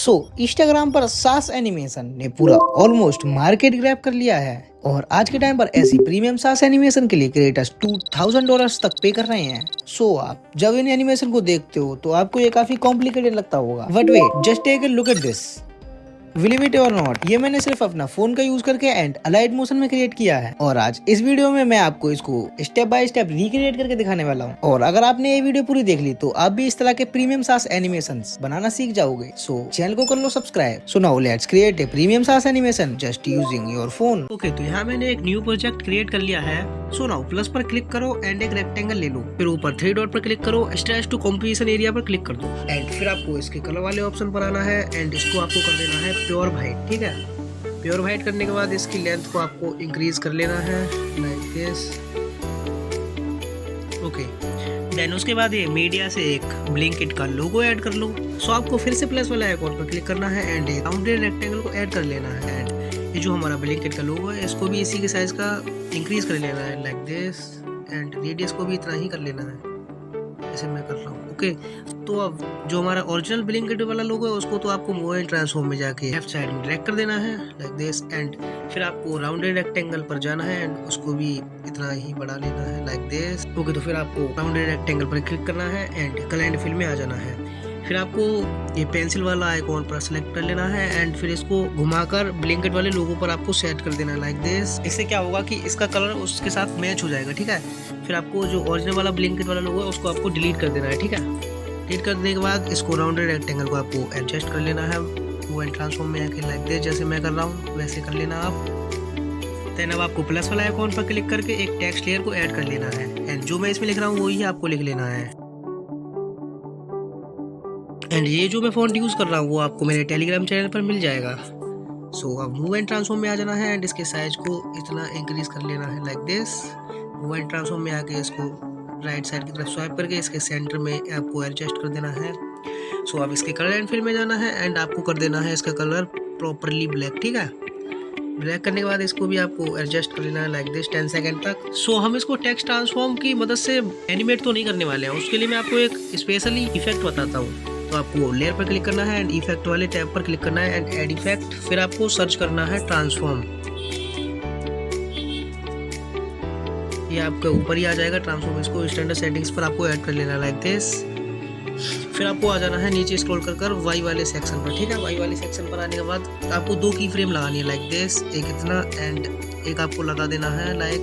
Instagram पर सास animation ने पूरा ऑलमोस्ट मार्केट ग्रैब कर लिया है और आज के टाइम पर ऐसी प्रीमियम सास एनिमेशन के लिए क्रिएटर्स $2000 तक पे कर रहे हैं। आप जब इन एनिमेशन को देखते हो तो आपको ये काफी कॉम्प्लिकेटेड लगता होगा, but wait, just take a look at this. Believe it और नॉट, ये मैंने सिर्फ अपना फोन का यूज करके एंड अलाइड मोशन में क्रिएट किया है और आज इस वीडियो में मैं आपको इसको स्टेप बाय स्टेप रिक्रिएट करके दिखाने वाला हूँ। और अगर आपने ये वीडियो पूरी देख ली तो आप भी इस तरह के प्रीमियम सास एनिमेशंस बनाना सीख जाओगे। चैनल को कर लो subscribe. So now let's create a premium SaaS animation just using your phone. Okay, तो यहाँ मैंने एक न्यू प्रोजेक्ट क्रिएट कर लिया है। सो नाउ प्लस पर क्लिक करो एंड एक रेक्टेंगल ले लो, फिर ऊपर 3 डॉट पर क्लिक करो, स्ट्रेच टू कंपोजिशन एरिया पर क्लिक कर दो एंड फिर आपको इसके कलर वाले ऑप्शन पर आना है एंड इसको आपको कर देना है प्योर व्हाइट। ठीक है, प्योर व्हाइट करने के बाद इसकी लेंथ को आपको इंक्रीज कर लेना है लाइक दिस। ओके, देन उसके बाद ये मीडिया से एक ब्लिंकिट का लोगो ऐड कर लो। आपको फिर से प्लस वाला आइकॉन पर क्लिक करना है एंड एक राउंडेड रेक्टेंगल को ऐड कर लेना है एंड ये जो हमारा ब्लिंकिट का लोगो है इसको भी इसी के साइज का इंक्रीज कर लेना है लाइक दिस एंड रेडियस को भी इतना ही कर लेना है जैसे मैं कर रहा हूँ। ओके, तो अब जो हमारा ओरिजिनल ब्लिंकिट वाला लोगो है उसको तो आपको मूव एंड ट्रांसफॉर्म में जाके लेफ्ट साइड में ड्रैग कर देना है लाइक दिस एंड फिर आपको राउंडेड रेक्टेंगल पर जाना है एंड उसको भी इतना ही बढ़ा लेना है लाइक दिस। ओके, तो फिर आपको राउंडेड रेक्टेंगल पर क्लिक करना है एंड कलर एंड फिल में आ जाना है। फिर आपको ये पेंसिल वाला आइकॉन पर सेलेक्ट कर लेना है एंड फिर इसको घुमाकर ब्लिंकिट वाले लोगो पर आपको सेट कर देना है लाइक दिस। इससे क्या होगा कि इसका कलर उसके साथ मैच हो जाएगा। ठीक है, फिर आपको जो ओरिजिनल वाला ब्लिंकिट वाला लोगो है उसको आपको डिलीट कर देना है। ठीक है, डिलीट कर देने के बाद इसको राउंडेड रेक्टेंगल को आपको एडजस्ट कर लेना है वो एंड ट्रांसफॉर्म में आके लाइक दिस, जैसे मैं कर रहा हूँ वैसे कर लेना आप। देन अब आपको प्लस वाला आइकॉन पर क्लिक करके एक टेक्स्ट लेयर को ऐड कर लेना है एंड जो मैं इसमें लिख रहा हूँ वही आपको लिख लेना है। एंड ये जो मैं फॉन्ट यूज कर रहा हूँ वो आपको मेरे टेलीग्राम चैनल पर मिल जाएगा। अब मूव एंड ट्रांसफॉर्म में आ जाना है एंड इसके साइज को इतना इंक्रीज कर लेना है like this. Move and transform में आके इसको राइट साइड की तरफ स्वाइप करके इसके सेंटर में आपको एडजस्ट कर देना है। अब इसके कलर एंड फिल में जाना है एंड आपको कर देना है इसका कलर प्रॉपरली ब्लैक। ठीक है, ब्लैक करने के बाद इसको भी आपको एडजस्ट कर लेना है लाइक दिस 10 सेकंड तक। हम इसको टेक्स्ट ट्रांसफॉर्म की मदद से एनिमेट तो नहीं करने वाले हैं, उसके लिए मैं आपको एक स्पेशली इफेक्ट बताता हूँ। तो आपको लेयर पर क्लिक करना है एंड इफेक्ट वाले टैब पर क्लिक करना है एंड ऐड इफेक्ट, फिर आपको सर्च करना है ट्रांसफॉर्म। ये आपके ऊपर ही आ जाएगा ट्रांसफॉर्म। इसको स्टैंडर्ड सेटिंग्स पर आपको ऐड कर लेना लाइक दिस। फिर आपको आ जाना है नीचे स्क्रॉल कर वाई वाले सेक्शन पर। ठीक है, वाई वाले सेक्शन पर आने के बाद आपको 2 की फ्रेम लगानी है लाइक दिस, एक इतना एंड एक आपको लगा देना है लाइक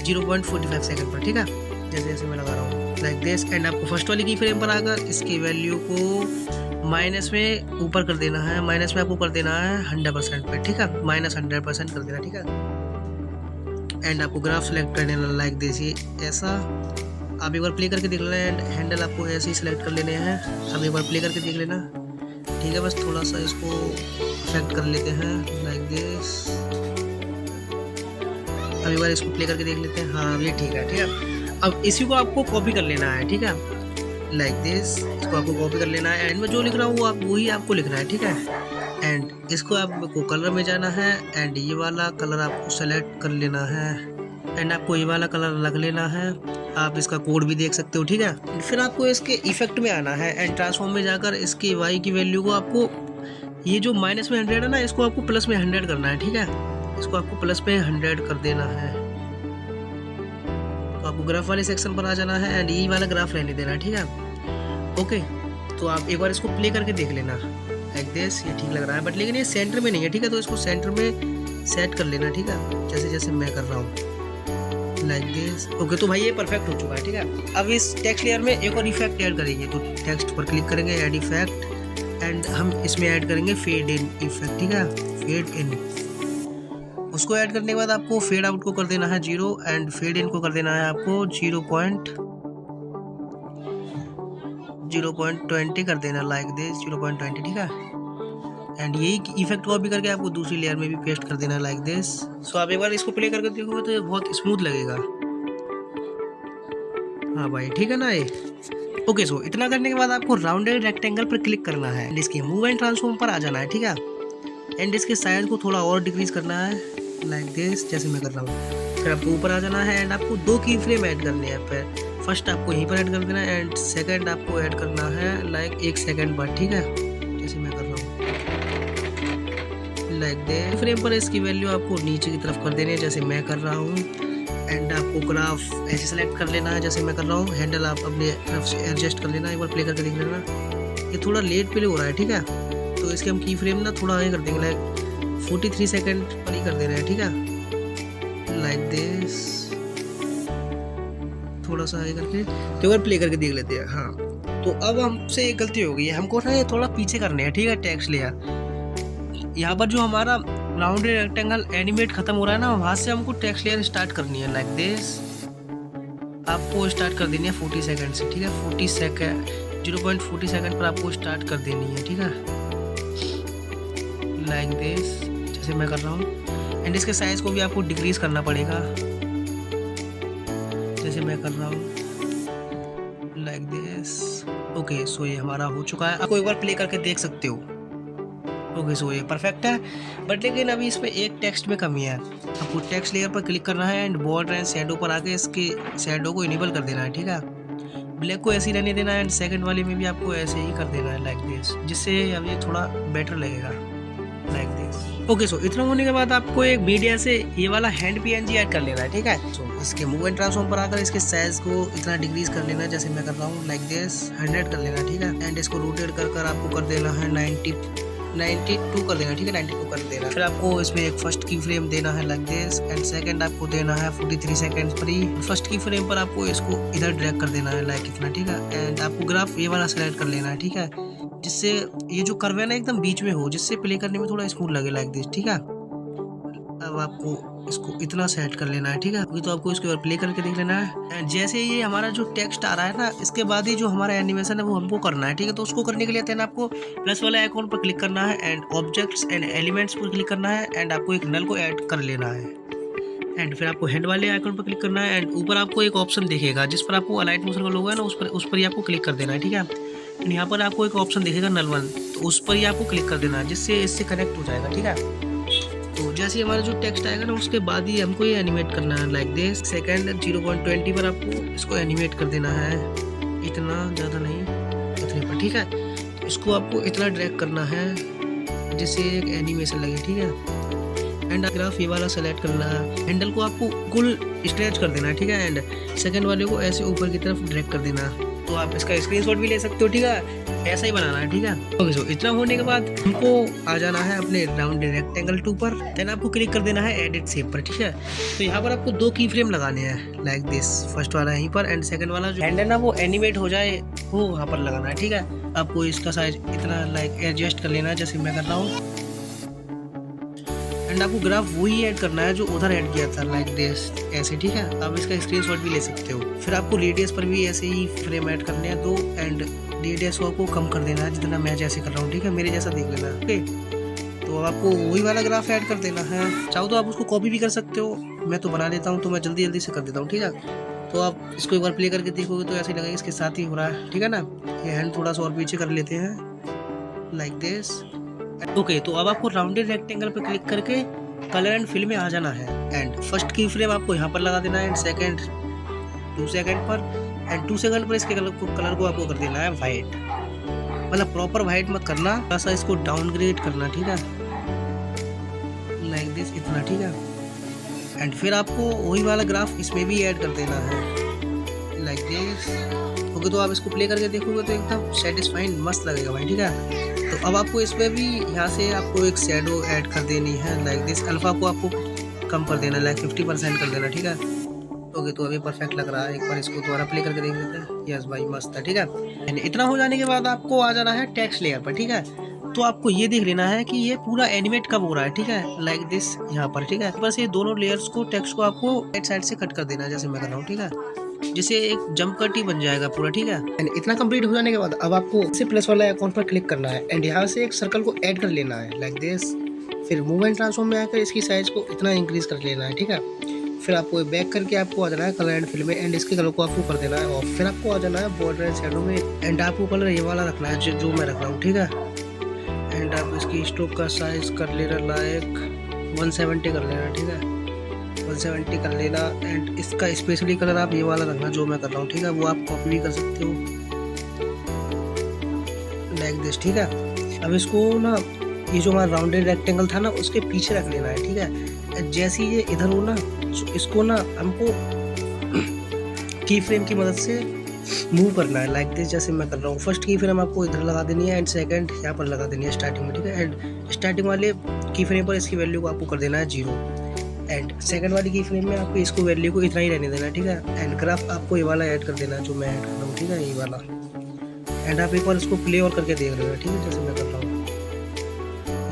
0.45 सेकंड पर। ठीक है, जैसे जैसे मैं लगा रहा हूँ लाइक दिस एंड आपको फर्स्ट वाली की फ्रेम पर आकर इसकी वैल्यू को माइनस में ऊपर कर देना है, माइनस में आपको कर देना है 100% पे। ठीक है, -100% कर देना। ठीक है, एंड आपको ग्राफ सेलेक्ट कर देना लाइक दिस, ये ऐसा। आप एक बार प्ले करके देख लेना एंड हैंडल आपको ऐसे ही सिलेक्ट कर लेने हैं। अब एक बार प्ले करके देख लेना। ठीक है, बस थोड़ा सा इसको इफेक्ट कर लेते हैं लाइक दिस। अब एक बार इसको प्ले करके देख लेते हैं। हाँ, ये ठीक है। ठीक है, अब इसी को आपको कॉपी कर लेना है। ठीक है, लाइक दिस, इसको आपको कॉपी कर लेना है एंड मैं जो लिख रहा हूँ वो वही आपको लिखना है। ठीक है, एंड इसको आपको कलर में जाना है एंड ये वाला कलर आपको सेलेक्ट कर लेना है एंड आपको ये वाला कलर लग लेना है। आप इसका कोड भी देख सकते हो। ठीक है, फिर आपको इसके इफेक्ट में आना है एंड ट्रांसफॉर्म में जाकर इसके वाई की वैल्यू को आपको ये जो माइनस में 100 है ना, इसको आपको प्लस में 100 करना है। ठीक है, इसको आपको प्लस में 100 कर देना है। तो आपको ग्राफ वाले सेक्शन पर आ जाना है एंड ये वाला ग्राफ रहने देना है। ठीक है, ओके, तो आप एक बार इसको प्ले करके देख लेना लाइक दिस। ये ठीक लग रहा है बट लेकिन ये सेंटर में नहीं है। ठीक है, तो इसको सेंटर में सेट कर लेना। ठीक है, जैसे जैसे मैं कर रहा हूँ लाइक दिस। ओके, तो भाई ये परफेक्ट हो चुका है। ठीक है, अब इस टेक्स्ट लेयर में एक और इफेक्ट ऐड करेंगे। तो टेक्स्ट पर क्लिक करेंगे, ऐड इफेक्ट एंड हम इसमें ऐड करेंगे फेड इन इफेक्ट। ठीक है, फेड इन, उसको ऐड करने के बाद आपको फेड आउट को कर देना है 0 एंड फेड इन को कर देना है आपको 0.20 कर देना लाइक दिस 0.20। ठीक है, एंड यही इफेक्ट कॉपी करके आपको दूसरी लेयर में भी पेस्ट कर देना लाइक दिस। आप एक बार इसको प्ले करके देखोगे तो ये बहुत स्मूथ लगेगा। हाँ भाई, ठीक है ना ये। ओके, इतना करने के बाद आपको राउंडेड रेक्टेंगल पर क्लिक करना है एंड इसके मूव एंड ट्रांसफॉर्म पर आ जाना है। ठीक है, एंड इसके साइज को थोड़ा और डिक्रीज करना है लाइक दिस, जैसे मैं कर रहा हूँ। फिर आपको ऊपर आ जाना है एंड आपको 2 की फ्रेम ऐड करनी है। फिर फर्स्ट आपको यहीं पर ऐड कर देना है एंड सेकंड आपको ऐड करना है लाइक 1 सेकंड बाद। ठीक है, जैसे मैं कर रहा हूँ। Like this. फ्रेम पर इसकी वैल्यू आपको नीचे की तरफ कर देनी है जैसे मैं कर रहा हूँ। एंड आपको ग्राफ ऐसे सेलेक्ट कर लेना है जैसे मैं कर रहा हूँ। हैंडल आप अपने तरफ से एडजस्ट कर लेना, एक बार प्ले करके देख लेना। ये थोड़ा लेट प्ले हो रहा है, ठीक है, तो इसके हम की फ्रेम ना थोड़ा आगे कर देंगे, लाइक 43 सेकेंड पर ही कर दे रहे हैं, ठीक है, लाइक दिस। थोड़ा सा आगे करके तो एक बार प्ले करके देख लेते हैं। हाँ, तो अब हमसे एक गलती हो गई है, हमको ना ये थोड़ा पीछे करने हैं, ठीक है, टेक्स्ट लेयर। यहाँ पर जो हमारा राउंड रेक्टेंगल एनिमेट खत्म हो रहा है ना, वहाँ से हमको टेक्स्ट लेयर स्टार्ट करनी है, लाइक दिस। आपको स्टार्ट कर देनी है 40 सेकंड से, ठीक है, 40 सेकंड 0.40 सेकंड पर आपको स्टार्ट कर देनी है, ठीक है, लाइक दिस, जैसे मैं कर रहा हूँ। एंड इसके साइज को भी आपको डिक्रीज करना पड़ेगा जैसे मैं कर रहा हूँ, लाइक दिस। ओके, सो ये हमारा हो चुका है। आपको एक बार प्ले करके देख सकते हो। ओके, सो ये परफेक्ट है, बट लेकिन अभी इसमें एक टेक्स्ट में कमी है। आपको टेक्स्ट लेयर पर क्लिक करना है एंड बॉर्डर एंड शैडो पर आके इसके शैडो को इनेबल कर देना है, ठीक है। ब्लैक को ऐसे ही रहने देना है एंड सेकंड वाले में भी आपको ऐसे ही कर देना है, लाइक दिस, जिससे अब ये थोड़ा बेटर लगेगा, लाइक दिस। ओके, सो इतना होने के बाद आपको एक मीडिया से ये वाला हैंड PNG ऐड कर लेना है, ठीक है। सो इसके मूव एंड ट्रांसफॉर्म पर आकर इसके साइज को इतना डिक्रीज कर लेना है जैसे मैं कर रहा हूँ, लाइक दिस, 100 कर लेना, ठीक है। एंड इसको रोटेट कर आपको कर देना है 92 कर देना, ठीक है, 92 कर देना। फिर आपको इसमें एक फर्स्ट की फ्रेम देना है, लाइक दिस, एंड सेकंड आपको देना है 43 सेकंड पर ही। फर्स्ट की फ्रेम पर आपको इसको इधर ड्रैग कर देना है, लाइक इतना, ठीक है। एंड आपको ग्राफ ये वाला सेलेक्ट कर लेना है, ठीक है, जिससे ये जो कर्व है ना एकदम बीच में हो, जिससे प्ले करने में थोड़ा स्मूथ लगे, लाइक दिस, ठीक है। अब आपको इसको इतना सेट कर लेना है, ठीक है, तो आपको इसके ऊपर प्ले करके देख लेना है। एंड जैसे ये हमारा जो टेक्स्ट आ रहा है ना, इसके बाद ही जो हमारा एनिमेशन है वो हमको करना है, ठीक है। तो उसको करने के लिए देन आपको प्लस वाला आइकॉन पर क्लिक करना है एंड ऑब्जेक्ट्स एंड एलिमेंट्स पर क्लिक करना है एंड आपको एक नल को ऐड कर लेना है। एंड फिर आपको हैंड वाले आइकॉन पर क्लिक करना है एंड ऊपर आपको एक ऑप्शन दिखेगा जिस पर आपको अलाइट मोशन का लोगो है ना, उस पर ही आपको क्लिक कर देना है, ठीक है। एंड यहाँ पर आपको एक ऑप्शन दिखेगा नल वन, तो उस पर ही आपको क्लिक कर देना है, जिससे इससे कनेक्ट हो जाएगा, ठीक है। तो जैसे ही हमारा जो टेक्स्ट आएगा ना, उसके बाद ही हमको ये एनिमेट करना है, लाइक दिस। सेकंड 0.20 पर आपको इसको एनिमेट कर देना है, इतना ज़्यादा नहीं, इतने पर, ठीक है। तो इसको आपको इतना ड्रैग करना है जिससे एक एनिमेशन लगे, ठीक है। एंड ग्राफ ये वाला सेलेक्ट करना है, हैंडल को आपको कुल स्ट्रेच कर देना है, ठीक है। एंड सेकंड वाले को ऐसे ऊपर की तरफ ड्रैग कर देना। तो आप इसका स्क्रीनशॉट भी ले सकते हो, ठीक है, ऐसा ही बनाना है, ठीक है। ओके, सो इतना होने के बाद हमको आ जाना है अपने राउंड रेक्टेंगल 2 पर। देन आपको क्लिक कर देना है एडिट शेप पर, ठीक है। तो यहाँ पर आपको 2 की फ्रेम लगाने हैं, लाइक दिस, फर्स्ट वाला यहीं पर एंड सेकंड वाला जो हैंड है ना वो एनिमेट हो जाए वो वहाँ पर लगाना है, ठीक है। आपको इसका साइज इतना लाइक एडजस्ट कर लेना है जैसे मैं कर रहा हूँ। एंड आपको ग्राफ वही ऐड करना है जो उधर ऐड किया था, लाइक दिस, ऐसे, ठीक है। आप इसका स्क्रीनशॉट भी ले सकते हो। फिर आपको रेडियस पर भी ऐसे ही फ्रेम ऐड करने हैं 2 एंड रेडियस को आपको कम कर देना है जितना मैं जैसे कर रहा हूँ, ठीक है, मेरे जैसा देख लेना, ओके। तो अब आपको वही वाला ग्राफ ऐड कर देना है। चाहो तो आप उसको कॉपी भी कर सकते हो, मैं तो बना लेता हूँ, तो मैं जल्दी से कर देता हूँ, ठीक है। तो आप इसको एक बार प्ले करके देखोगे तो ऐसे लगेगा इसके साथ ही हो रहा है, ठीक है ना। ये हैंड थोड़ा सा और पीछे कर लेते हैं, लाइक दिस। ओके, तो अब आपको राउंडेड रेक्टेंगल पर क्लिक करके कलर एंड फिल में आ जाना है एंड फर्स्ट की फ्रेम आपको यहाँ पर लगा देना है एंड सेकंड 2 सेकंड पर एंड 2 सेकंड पर इसके कलर को आपको कर देना है वाइट, मतलब प्रॉपर वाइट मत करना, थोड़ा सा इसको डाउनग्रेड करना, ठीक है, लाइक दिस, इतना, ठीक है। एंड फिर आपको वही वाला ग्राफ इसमें भी ऐड कर देना है, लाइक दिस। ओके, तो आप इसको प्ले करके देखोगे तो एकदम सेटिस्फाइंग मस्त लगेगा भाई, ठीक है। तो अब आपको इसमें भी यहाँ से आपको एक शैडो ऐड कर देनी है, लाइक दिस। अल्फा को आपको कम कर देना, लाइक 50% कर देना, ठीक है। ओके, तो अभी परफेक्ट लग रहा है। एक बार इसको दोबारा प्ले करके देख लेते हैं। यस भाई, मस्त है, ठीक है। एंड इतना हो जाने के बाद आपको आ जाना है टेक्स्ट लेयर पर, ठीक है। तो आपको ये देख लेना है कि ये पूरा एनिमेट कब हो रहा है, ठीक है, लाइक दिस, यहाँ पर, ठीक है। बस ये दोनों लेयर्स को, टेक्स्ट को आपको राइट साइड से कट कर देना है जैसे मैं कर रहा हूँ, ठीक है, जिससे एक जंप कट ही बन जाएगा पूरा, ठीक है। एंड इतना कंप्लीट हो जाने के बाद अब आपको इसे प्लस वाला आइकॉन पर क्लिक करना है एंड यहाँ से एक सर्कल को ऐड कर लेना है, लाइक दिस। फिर मूव एंड ट्रांसफॉर्म में आकर इसकी साइज को इतना इंक्रीज कर लेना है, ठीक है। फिर आपको बैक करके आपको आ जाना है कलर एंड फिल में एंड इसके कलर को आपको कर देना है और फिर आपको आ जाना है बॉर्डर एंड शैडो में एंड आपको कलर ये वाला रखना है जो मैं रख रहा हूँ, ठीक है। एंड आप इसकी स्ट्रोक का साइज कर लेना लाइक 170 कर लेना, ठीक है, 170 कर लेना। एंड इसका स्पेशली कलर आप ये वाला रखना जो मैं कर रहा हूँ, ठीक है, वो आप कॉपी भी कर सकते हो, लाइक दिस, ठीक है। अब इसको ना ये जो हमारा राउंडेड रेक्टेंगल था ना उसके पीछे रख लेना है, ठीक है। जैसे ही ये इधर हो ना, इसको ना हमको की फ्रेम की मदद से मूव करना है, लाइक दिस, जैसे मैं कर रहा हूँ। फर्स्ट की फ्रेम आपको इधर लगा देनी है एंड सेकंड यहाँ पर लगा देनी है स्टार्टिंग में, ठीक है। एंड स्टार्टिंग वाले की फ्रेम पर इसकी वैल्यू को आपको कर देना है 0 एंड सेकंड वाली की फ्रेम में आपको इसको वैल्यू को इतना ही रहने देना है, ठीक है। एंड ग्राफ आपको ये वाला ऐड कर देना है जो मैं ऐड कर रहा हूँ, ठीक है, ये वाला। एंड आप एक बार इसको प्ले और करके देख लेना, ठीक है, जैसे मैं कर रहा हूँ।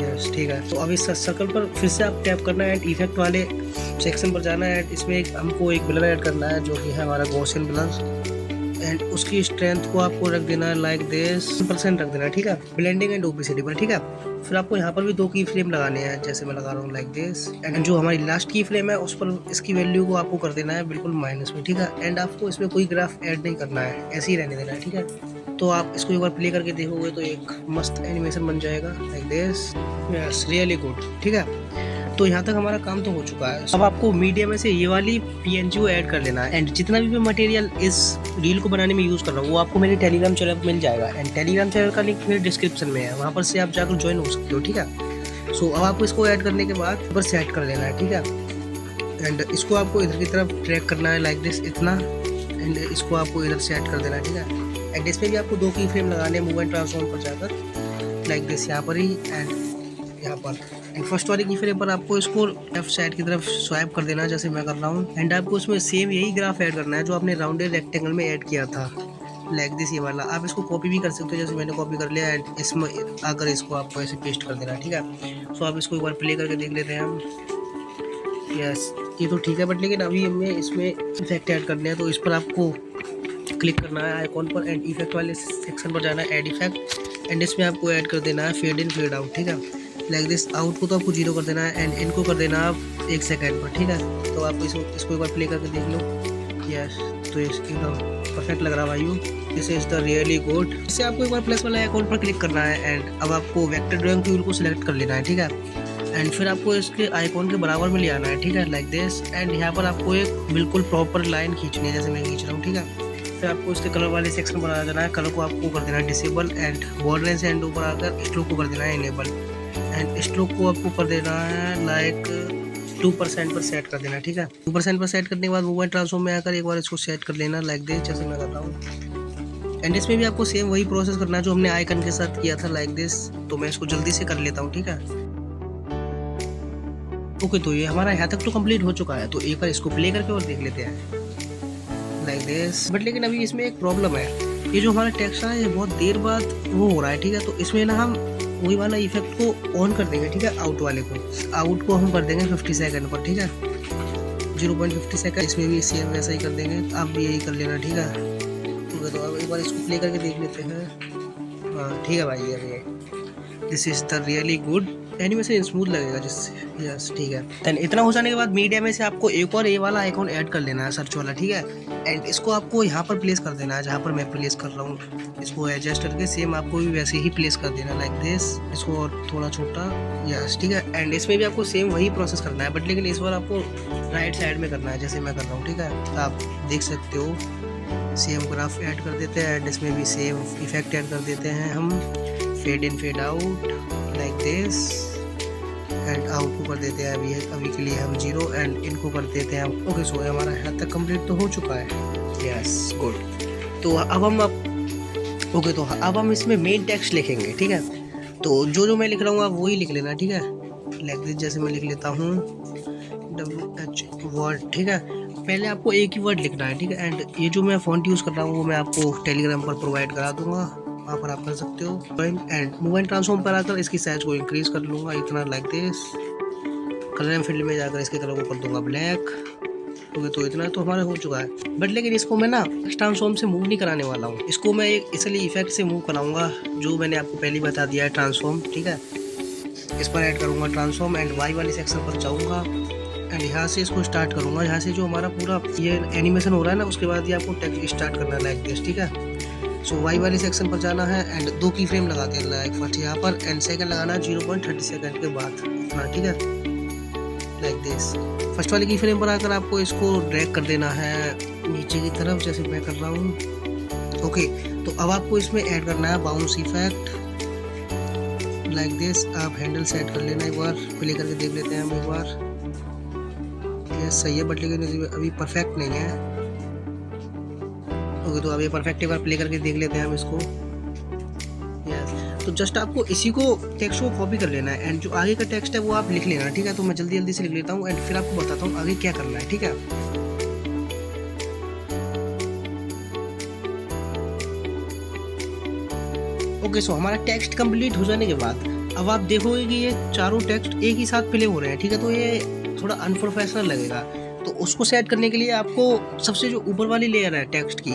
यस, ठीक है। तो अब इस सर्कल पर फिर से आप टैप करना है एंड इफेक्ट वाले सेक्शन पर जाना है। इसमें हमको एक ब्लर ऐड करना है जो कि है हमारा गॉसियन ब्लर एंड उसकी स्ट्रेंथ को आपको रख देना है लाइक दिस 10% रख देना है, ठीक है, ब्लेंडिंग एंड ओपेसिटी पर, ठीक है। फिर आपको यहाँ पर भी 2 की फ्रेम लगाने हैं जैसे मैं लगा रहा हूँ लाइक दिस। एंड जो हमारी लास्ट की फ्रेम है उस पर इसकी वैल्यू को आपको कर देना है बिल्कुल माइनस में, ठीक है। एंड आपको इसमें कोई ग्राफ ऐड नहीं करना है, ऐसे ही रहने देना है, ठीक है। तो आप इसको एक बार प्ले करके देखोगे तो एक मस्त एनिमेशन बन जाएगा like this. Yes, really good, ठीक है। तो यहाँ तक हमारा काम तो हो चुका है। अब आपको मीडिया में से ये वाली PNG को ऐड कर लेना है एंड जितना भी मैं मटेरियल इस रील को बनाने में यूज़ कर रहा हूँ वो आपको मेरे टेलीग्राम चैनल पर मिल जाएगा। एंड टेलीग्राम चैनल का लिंक मेरे डिस्क्रिप्शन में है, वहाँ पर से आप जाकर ज्वाइन हो सकते हो, ठीक है। सो अब आपको इसको ऐड करने के बाद ऊपर सेट कर लेना है, ठीक है। एंड इसको आपको इधर की तरफ ट्रैक करना है लाइक दिस इतना, एंड इसको आपको इधर से ऐड कर देना है, ठीक है। एंड इसमें भी आपको 2 की फ्रेम लगाने हैं मूव एंड ट्रांसफॉर्म पर जाकर लाइक दिस, यहाँ पर ही एंड यहाँ पर। एंड फर्स्ट वाली की फ्रेम पर आपको इसको लेफ्ट साइड की तरफ स्वाइप कर देना है जैसे मैं कर रहा हूँ। एंड आपको उसमें सेम यही ग्राफ ऐड करना है जो आपने राउंडेड रेक्टेंगल में ऐड किया था लाइक दिस, ये वाला। आप इसको कॉपी भी कर सकते हो जैसे मैंने कॉपी कर लिया एंड इसमें आकर इसको आपको ऐसे पेस्ट कर देना, ठीक है। सो आप इसको एक बार प्ले करके देख लेते हैं हम। यस, ये तो ठीक है, बट लेकिन अभी हमें इसमें इफेक्ट ऐड करने हैं। तो इस पर आपको क्लिक करना है आइकॉन पर एंड इफेक्ट वाले सेक्शन पर जाना है, ऐड इफेक्ट। एंड इसमें आपको ऐड कर देना है फेड इन फेड आउट, ठीक है, लाइक दिस। आउट को तो आपको 0 कर देना है एंड इनको कर देना आप 1 सेकेंड पर, ठीक है। तो आप इसको एक बार प्ले करके देख लो। यस, तो एकदम परफेक्ट लग रहा है भाइयों, this is the really good. इससे आपको एक बार प्लस वाला आइकॉन पर क्लिक करना है एंड अब आपको वेक्टर ड्राइंग टूल को सिलेक्ट कर लेना है, ठीक है। एंड फिर आपको इसके आइकॉन के बराबर में ले आना है, ठीक है, लाइक दिस। एंड यहाँ पर आपको एक बिल्कुल प्रॉपर लाइन खींचनी है जैसे मैं खींच रहा हूँ, ठीक है। फिर आपको इसके कलर वाले सेक्शन पर आ जाना है, कलर को आपको कर देना है डिसेबल एंड बॉर्डर से एंड ऊपर आकर स्ट्रोक को कर देना है इनेबल। एंड स्ट्रोक को आपको कर देना है लाइक 2% पर सेट कर देना, ठीक है। 2% पर सेट करने के बाद मूवमेंट ट्रांसफॉर्म में आकर एक बार इसको सेट कर लेना लाइक दिस, जैसे मैं कर रहा हूँ। एंड इसमें भी आपको सेम वही प्रोसेस करना है जो हमने आइकन के साथ किया था लाइक दिस। तो मैं इसको जल्दी से कर लेता हूँ, ठीक है। ओके, तो ये हमारा यहाँ तक तो कंप्लीट हो चुका है। तो एक बार इसको प्ले करके और देख लेते हैं लाइक दिस। बट लेकिन अभी इसमें एक प्रॉब्लम है, ये जो हमारा टेक्स्ट है ये बहुत देर बाद वो हो रहा है, ठीक है। तो इसमें ना हम वही वाला इफेक्ट को ऑन कर देंगे, ठीक है, आउट वाले को। आउट को हम कर देंगे 50 सेकंड पर, ठीक है, 0.50 सेकंड। इसमें भी सेम वैसा ही कर देंगे, आप भी यही कर लेना, ठीक है। तो अब एक बार इसको प्ले करके देख लेते हैं। हाँ, ठीक है भाई, ये this is the really good animation, smooth लगेगा जिससे। यस, ठीक है। देन इतना हो जाने के बाद मीडिया में से आपको एक और ये वाला आइकॉन ऐड कर लेना है, सर्च वाला, ठीक है। एंड इसको आपको यहाँ पर प्लेस कर देना है जहाँ पर मैं प्लेस कर रहा हूँ। इसको एडजस्ट करके सेम आपको भी वैसे ही प्लेस कर देना लाइक दिस। इसको और थोड़ा छोटा, यस, ठीक है। एंड इसमें भी आपको सेम वही प्रोसेस करना है, बट लेकिन इस बार आपको राइट साइड में करना है जैसे मैं कर रहा हूँ, ठीक है। आप देख सकते हो सेम ग्राफ ऐड कर देते हैं एंड इसमें भी सेम इफेक्ट ऐड कर देते हैं हम, fade in fade out like this. And out को कर देते हैं अभी के लिए हम 0 एंड इनको कर देते हैं हम। ओके, सो हमारा यहाँ तक कंप्लीट तो हो चुका है। Yes, good. तो अब हम इसमें मेन टेक्स्ट लिखेंगे, ठीक है। तो जो मैं लिख रहा हूँ आप वही लिख लेना, ठीक है, लाइक दिस, जैसे मैं लिख लेता हूँ WH वर्ड, ठीक है। पहले आपको एक ही वर्ड लिखना है, ठीक है। एंड ये जो मैं फॉन्ट यूज़ कर रहा हूँ वो मैं आपको टेलीग्राम पर प्रोवाइड करा दूंगा, वहाँ पर आप कर सकते हो। एंड मूवमेंट ट्रांसफॉर्म पर आकर इसकी साइज को इंक्रीज कर लूँगा इतना like this. Colour and field में जाकर इसके कलर को कर दूंगा ब्लैक। ओके, तो इतना तो हमारा हो चुका है। बट लेकिन इसको मैं ना ट्रांसफॉर्म से मूव नहीं कराने वाला हूँ, इसको मैं एक इसलिए इफेक्ट से मूव कराऊंगा जो मैंने आपको पहले बता दिया है, ट्रांसफॉर्म, ठीक है। इस पर ऐड करूँगा ट्रांसफॉर्म एंड वाई वाले सेक्शन पर जाऊँगा एंड यहाँ से इसको स्टार्ट करूँगा। यहाँ से जो हमारा पूरा ये एनिमेशन हो रहा है ना उसके बाद ये आपको टेक्स्ट स्टार्ट करना है लाइक दिस, ठीक है। सो वाई वाले सेक्शन पर जाना है एंड 2 की फ्रेम लगाते हैं लाइक फर्स्ट यहाँ पर एंड सेकंड लगाना है 0.30 सेकंड के बाद इतना, ठीक है, लाइक दिस। फर्स्ट वाले की फ्रेम पर आकर आपको इसको ड्रैग कर देना है नीचे की तरफ जैसे मैं कर रहा हूँ। ओके, तो अब आपको इसमें ऐड करना है बाउंस इफेक्ट लाइक दिस। आप हैंडल सेट कर लेना, एक बार प्ले करके देख लेते हैं हम एक बार। ये सही है बट लेकिन अभी परफेक्ट नहीं है। ओके, तो अभी परफेक्ट एक बार प्ले करके देख लेते हैं हम इसको। तो जस्ट आपको इसी को टेक्स्ट को कॉपी कर लेना है एंड जो आगे का टेक्स्ट है वो आप लिख लेना, ठीक है। तो मैं जल्दी जल्दी से लिख लेता हूँ एंड फिर आपको बताता हूँ आगे क्या करना है, ठीक है। ओके, सो हमारा टेक्स्ट कंप्लीट हो जाने के बाद अब आप देखोगे कि ये चारों टेक्स्ट एक ही साथ प्ले हो रहे हैं, ठीक है। तो ये थोड़ा अनप्रोफेशनल लगेगा, तो उसको सेट करने के लिए आपको सबसे जो ऊपर वाली लेयर है टेक्स्ट की,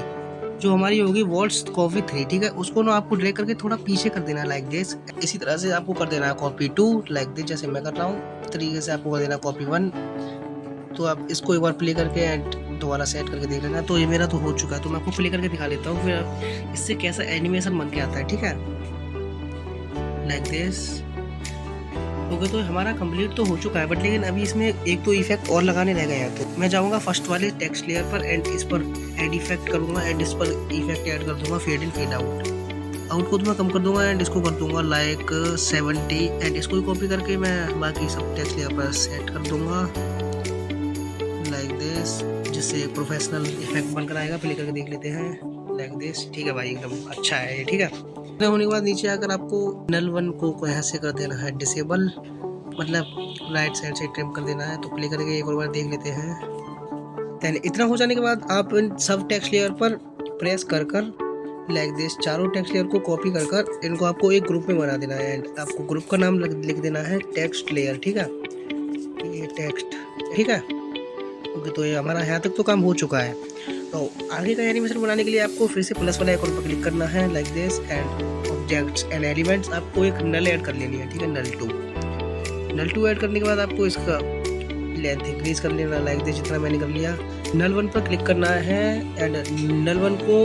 जो हमारी होगी वॉल्स कॉपी 3, ठीक है, उसको ना आपको ड्रैग करके थोड़ा पीछे कर देना है लाइक दिस। इसी तरह से आपको कर देना है कॉपी 2 लाइक दिस, जैसे मैं कर रहा हूँ तरीके से आपको कर देना कॉपी 1। तो आप इसको एक बार प्ले करके एंड दोबारा सेट करके देख लेना। तो ये मेरा तो हो चुका है, तो मैं आपको प्ले करके दिखा देता हूँ फिर इससे कैसा एनिमेशन बन के आता है, ठीक है, लाइक दिस। ओके, तो हमारा कंप्लीट तो हो चुका है बट लेकिन अभी इसमें एक तो इफेक्ट और लगाने रह गए हैं। तो मैं जाऊंगा फर्स्ट वाले टेक्स्ट लेयर पर एंड इस पर एड इफेक्ट करूंगा एंड इस पर इफेक्ट ऐड कर दूंगा fade in fade out. Out को तो मैं कम कर दूंगा एंड इसको कर दूंगा लाइक 70 एंड इसको कॉपी करके मैं बाकी सब टेक्स्ट लेयर पर सेट कर दूंगा लाइक दिस, जिससे प्रोफेशनल इफेक्ट बनकर आएगा। प्ले करके देख लेते हैं लाइक दिस, ठीक है भाई, एकदम अच्छा है ये, ठीक है। होने के बाद नीचे आकर आपको नल 1 को यहाँ से कर देना है डिसेबल, मतलब राइट साइड से ट्रिम कर देना है। तो प्ले करके एक और बार देख लेते हैं। देन इतना हो जाने के बाद आप इन सब टेक्स्ट लेयर पर प्रेस कर कर लाइक दिस चारों टेक्स्ट लेयर को कॉपी कर कर इनको आपको एक ग्रुप में बना देना है एंड आपको ग्रुप का नाम लिख देना है टेक्स्ट लेयर, ठीक है, ये टेक्स्ट, ठीक है। ओके, तो ये हमारा यहाँ तक तो काम हो चुका है। तो आगे का एनिमेशन बनाने के लिए आपको फिर से प्लस वाला आइकॉन पर क्लिक करना है like this and objects and elements, आपको एक नल ऐड कर लेनी है, ठीक है, नल 2 ऐड करने के बाद आपको इसका लेंथ इंक्रीज कर लेना लाइक दिस, जितना मैंने कर लिया। नल 1 पर क्लिक करना है एंड नल 1 को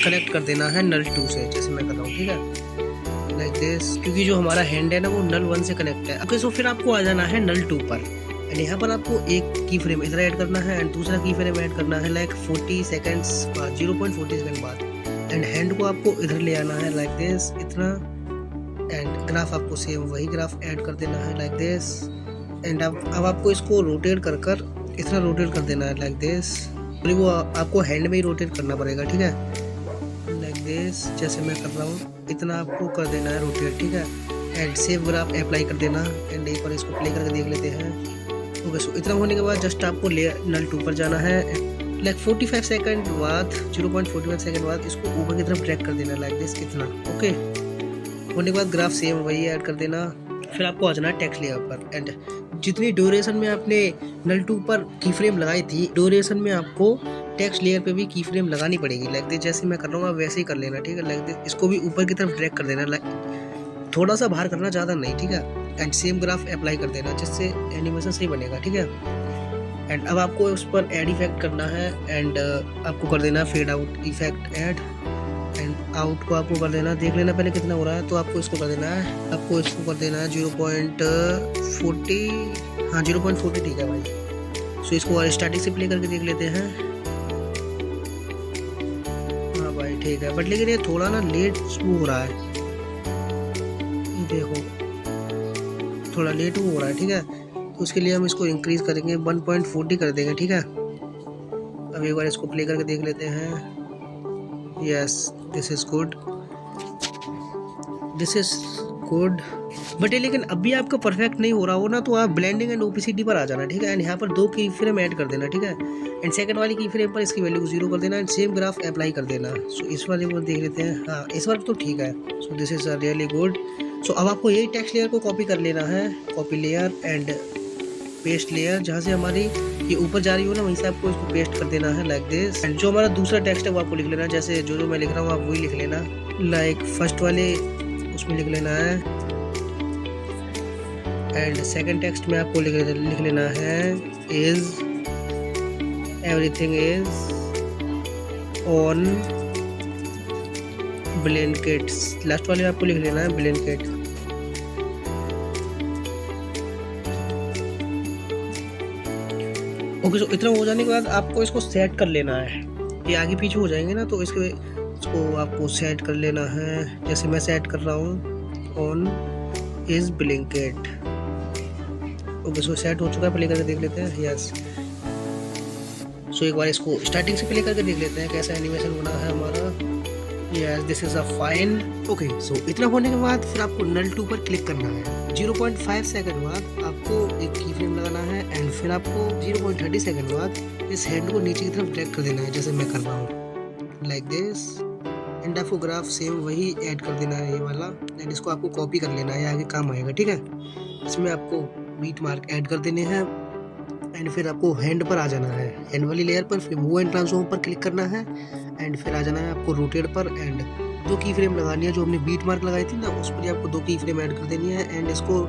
कनेक्ट कर देना है नल 2 से, जैसे मैं कर रहा हूँ, ठीक है, लाइक दिस, क्योंकि जो हमारा हैंड है ना वो नल 1 से कनेक्ट है। ओके, सो फिर आपको आ जाना है नल 2 पर एंड यहाँ पर आपको एक की फ्रेम इधर ऐड करना है एंड दूसरा की फ्रेम ऐड करना है लाइक 40 सेकेंड्स बाद, 0.40 सेकेंड बाद एंड हैंड को आपको इधर ले आना है लाइक दिस, इतना। एंड ग्राफ आपको सेम वही ग्राफ ऐड कर देना है लाइक दिस एंड अब आपको इसको रोटेट कर कर इतना रोटेट कर देना है लाइक दिस। वो आपको हैंड में ही रोटेट करना पड़ेगा, ठीक है, लाइक दिस, जैसे मैं कर रहा हूँ इतना आपको कर देना है रोटेट, ठीक है, एंड सेव ग्राफ अप्लाई कर देना एंड एक बार इसको प्ले करके देख लेते हैं। ओके, सो इतना होने के बाद जस्ट आपको नल 2 पर जाना है लाइक 45 सेकंड बाद, 0.45 सेकंड बाद इसको ऊपर की तरफ ड्रैग कर देना लाइक दिस, इतना। ओके, होने के बाद ग्राफ सेम वही ऐड कर देना। फिर आपको आ जाना है टेक्स्ट लेयर पर एंड जितनी ड्यूरेशन में आपने नल 2 पर की फ्रेम लगाई थी, ड्यूरेशन में आपको टेक्स्ट लेयर पे भी की फ्रेम लगानी पड़ेगी लाइक दिस, जैसे मैं कर रहा हूँ वैसे ही कर लेना, ठीक है, लाइक दिस। इसको भी ऊपर की तरफ ड्रैग कर देना, लाइक थोड़ा सा बाहर करना, ज़्यादा नहीं, ठीक है, एंड सेम ग्राफ अप्लाई कर देना जिससे एनिमेशन सही बनेगा, ठीक है। एंड अब आपको उस पर ऐड इफेक्ट करना है एंड आपको कर देना fade out effect add and out को आपको कर देना, देख लेना पहले कितना हो रहा है। तो आपको इसको कर देना है, आपको इसको कर देना है 0.40, हाँ 0.40, ठीक है भाई। सो इसको और स्टार्टिंग से प्ले करके देख लेते हैं। हाँ भाई ठीक है, बट लेकिन ये थोड़ा ना लेट हो रहा है, देखो थोड़ा लेट हो रहा है, ठीक है। तो उसके लिए हम इसको इंक्रीज करेंगे, 1.40 कर देंगे, ठीक है। अब एक बार इसको प्ले करके देख लेते हैं। Yes, this is good, this is good, but ये लेकिन अभी आपका परफेक्ट नहीं हो रहा हो ना, तो आप ब्लेंडिंग एंड ओपेसिटी पर आ जाना, ठीक है। एंड यहाँ पर 2 की फ्रेम ऐड कर देना, ठीक है। एंड सेकंड वाली की फ्रेम पर इसकी वैल्यू को 0 कर देना एंड सेम ग्राफ अप्लाई कर देना। सो इस वाले को देख लेते हैं, हाँ इस बार तो ठीक है। So this is really good. So अब आपको यही टेक्स्ट लेयर को कॉपी कर लेना है, copy layer and paste layer, जहाँ से हमारी ये ऊपर जा रही हो ना वहीं से आपको इसको पेस्ट कर देना है लाइक दिस। एंड जो हमारा दूसरा टेक्स्ट है वो आपको लिख लेना, जैसे जो मैं लिख रहा हूँ आप वही लिख लेना, लाइक फर्स्ट वाले उसमें लिख लेना है। एंड सेकंड टेक्स्ट में आपको लिख लेना है is everything is on blankets, last वाले में आपको लिख लेना है ब्लैंकेट। ओके, सो इतना हो जाने के बाद आपको इसको सेट कर लेना है, ये आगे पीछे हो जाएंगे ना, तो इसको आपको सेट कर लेना है, जैसे मैं सेट कर रहा हूँ on is Blinkit. Okay so set हो चुका है, प्ले करके देख लेते हैं। यस सो एक बार इसको स्टार्टिंग से प्ले करके देख लेते हैं कैसा एनिमेशन बना है हमारा। Yes this is a fine. Okay so इतना होने के बाद फिर आपको नल 2 पर क्लिक करना है। 0.5 सेकंड बाद आपको एक की फ्रेम लगाना है एंड फिर आपको 0.30 सेकंड बाद इस हैंड को नीचे की तरफ ड्रैग कर देना है जैसे मैं कर रहा हूँ लाइक दिस। एंड आपको ग्राफ सेम वही ऐड कर देना है ये वाला एंड इसको आपको कॉपी कर लेना है, आगे काम आएगा। ठीक है, इसमें आपको बीट मार्क ऐड कर देने हैं एंड फिर आपको हैंड पर आ जाना है, हैंड वाली लेयर पर, फिर मूव एंड ट्रांसफॉर्म पर क्लिक करना है एंड फिर आ जाना है आपको रोटेट पर एंड 2 की फ्रेम लगानी है जो हमने बीट मार्क लगाई थी ना, उस पर आपको 2 की फ्रेम ऐड कर देनी है एंड इसको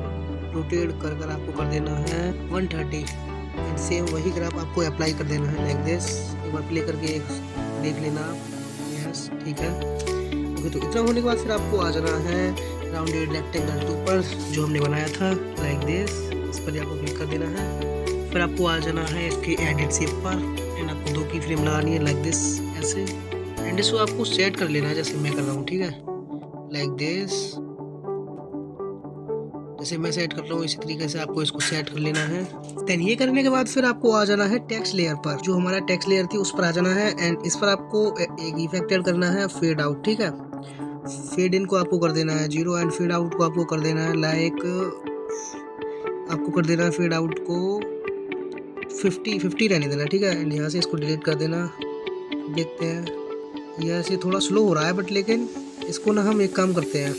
रोटेट कर कर आपको कर देना है 130 एंड सेम वही ग्राफ आपको अप्लाई कर देना है लाइक दिस। एक बार प्ले करके देख लेना। यस ठीक है। ओके तो इतना होने के बाद फिर आपको आ जाना है राउंडेड रेक्टेंगल टूल पर जो हमने बनाया था लाइक दिस, इस पर आपको क्लिक कर देना है। फिर आपको आ जाना है इसके एडिट शेप पर एंड आपको 2 की फ्रेम लगानी है लाइक दिस ऐसे एंड इसको आपको सेट कर लेना है जैसे मैं कर रहा हूँ। ठीक है, लाइक दिस, जैसे मैं सेट कर रहा हूँ इसी तरीके से आपको इसको सेट कर लेना है। देन ये करने के बाद फिर आपको आ जाना है टेक्स्ट लेयर पर, जो हमारा टेक्स्ट लेयर थी उस पर आ जाना है एंड इस पर आपको एक इफेक्ट ऐड करना है फेड आउट। ठीक है, फेड इन को आपको कर देना है 0 एंड फेड आउट को आपको कर देना है लाइक, आपको कर देना है फेड आउट को 50 रहने देना। ठीक है, एंड यहाँ से इसको डिलीट कर देना। देखते हैं यहाँ से थोड़ा स्लो हो रहा है बट लेकिन इसको ना हम एक काम करते हैं,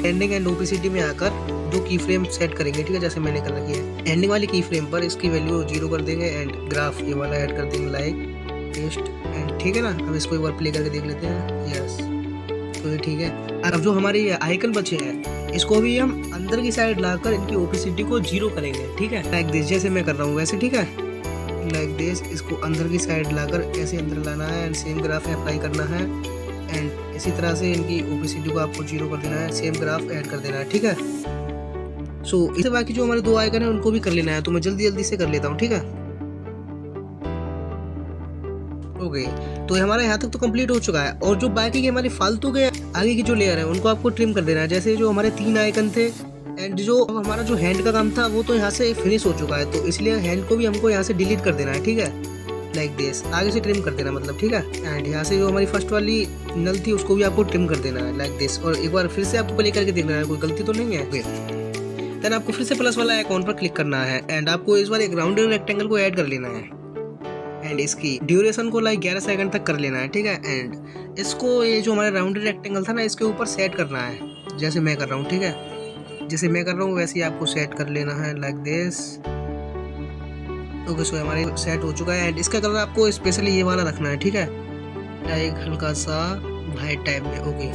एंडिंग एंड ओपेसिटी में आकर 2 की फ्रेम सेट करेंगे। ठीक है, जैसे मैंने कर रखी है। एंडिंग वाली की फ्रेम पर इसकी वैल्यू 0 कर देंगे एंड ग्राफ ये वाला ऐड कर देंगे लाइक टेस्ट एंड ठीक है ना। अब इसको एक बार प्ले करके देख लेते हैं। यस तो ये ठीक है। अब जो हमारे आइकन बचे हैं इसको भी हम अंदर की साइड लाकर इनकी ओपेसिटी को 0 करेंगे। ठीक है, लाइक दिस, जैसे मैं कर रहा हूँ वैसे। ठीक है, लाइक दिस, इसको अंदर की साइड लाकर ऐसे अंदर लाना है एंड सेम ग्राफ अप्लाई करना है एंड इसी तरह से इनकी ओपेसिटी को आपको 0 कर देना है, सेम ग्राफ ऐड कर देना है। ठीक है, सो इससे बाकी जो हमारे 2 आइकन है उनको भी कर लेना है, तो मैं जल्दी से कर लेता हूँ। ठीक है, ओके तो हमारा यहाँ तक तो कंप्लीट हो चुका है और जो बाकी के हमारे फालतू के आगे की जो लेयर है उनको आपको ट्रिम कर देना है। जैसे जो हमारे 3 आइकन थे एंड जो हमारा जो हैंड का काम था वो तो यहाँ से फिनिश हो चुका है, तो इसलिए हैंड को भी हमको यहाँ से डिलीट कर देना है। ठीक है, लाइक दिस, आगे से ट्रिम कर देना मतलब। ठीक है, एंड यहाँ से जो हमारी फर्स्ट वाली नल थी उसको भी आपको ट्रिम कर देना है लाइक दिस। और एक बार फिर से आपको प्ले करके देखना है कोई गलती तो नहीं है। देन आपको फिर से प्लस वाला आइकॉन पर क्लिक करना है एंड आपको इस बार एक राउंडेड रेक्टेंगल को ऐड कर लेना है एंड इसकी ड्यूरेशन को लाइक 11 सेकंड तक कर लेना है। ठीक है, एंड इसको ये जो हमारा राउंडेड रेक्टेंगल था ना इसके ऊपर सेट करना है जैसे मैं कर रहा हूँ। ठीक है, जैसे मैं कर रहा हूँ वैसे ही आपको सेट कर लेना है लाइक दिस। ओके सो हमारे सेट हो चुका है एंड इसका कलर आपको स्पेशली ये वाला रखना है। ठीक है, एक हल्का सा वाइट टाइप में। ओके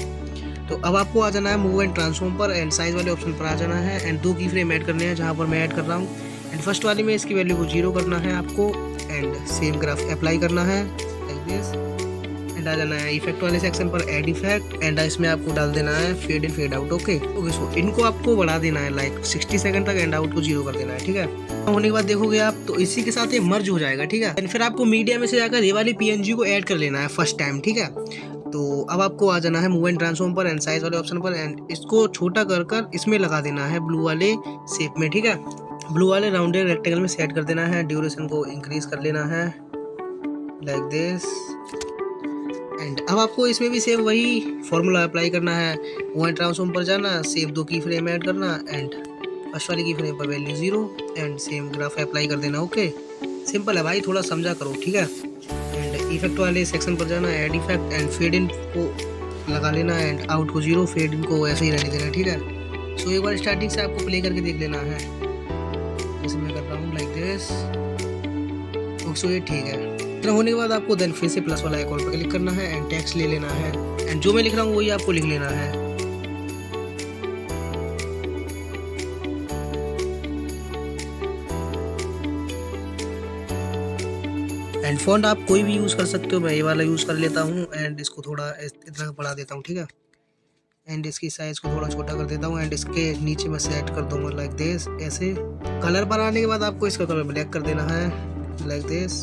तो अब आपको आ जाना है मूव एंड ट्रांसफॉर्म पर एंड साइज वाले ऑप्शन पर आ जाना है एंड 2 की फ्रेम ऐड करने हैं जहाँ पर मैं ऐड कर रहा हूँ एंड फर्स्ट वाली में इसकी वैल्यू को 0 करना है आपको एंड सेम ग्राफ अप्लाई करना है लाइक दिस एंड आ जाना है इफेक्ट वाले सेक्शन पर ऐड इफेक्ट एंड इसमें आपको डाल देना है fade in fade out. Okay so इनको आपको बढ़ा देना है लाइक 60 सेकंड तक एंड आउट को 0 कर देना है। ठीक है, होने के बाद देखोगे आप तो इसी के साथ ये मर्ज हो जाएगा। ठीक है, एंड फिर आपको मीडिया में से जाकर ये वाली PNG को ऐड कर लेना है फर्स्ट टाइम। ठीक है, तो अब आपको आ जाना है मूव एंड ट्रांसफॉर्म पर एंड साइज वाले ऑप्शन पर एंड इसको छोटा कर इसमें लगा देना है ब्लू वाले शेप में। ठीक है, ब्लू वाले राउंडेड रेक्टेंगल में सेट कर देना है, ड्यूरेशन को इंक्रीज कर लेना है लाइक दिस एंड अब आपको इसमें भी सेम वही फॉर्मूला अप्लाई करना है। मूव एंड ट्रांसफॉर्म पर जाना, सेम 2 की फ्रेम ऐड करना एंड फर्स्ट वाली की फ्रेम पर value 0 and same graph apply कर देना। ओके सिंपल है भाई, थोड़ा समझा करो। ठीक है, एंड इफेक्ट वाले सेक्शन पर जाना, add effect and fade in को लगा लेना एंड आउट को 0, फेड इन को ऐसे ही रहने देना। ठीक है, सो एक बार स्टार्टिंग से आपको प्ले करके देख लेना है जैसे मैं कर रहा हूँ लाइक दिस। सो ये ठीक है। इतना होने के बाद आपको देन फिर से प्लस वाला आइकॉन पर क्लिक करना है एंड टेक्स्ट ले लेना है एंड जो मैं लिख रहा हूँ वही आपको लिख लेना है। एंड फॉन्ट आप कोई भी यूज़ कर सकते हो, मैं ये वाला यूज़ कर लेता हूँ एंड इसको थोड़ा इतना बढ़ा देता हूँ। ठीक है, एंड इसकी साइज़ को थोड़ा छोटा कर देता हूँ एंड इसके नीचे मैं सेट कर दूँगा लाइक दिस। ऐसे कलर पर आने के बाद आपको इसका कलर ब्लैक कर देना है लाइक दिस।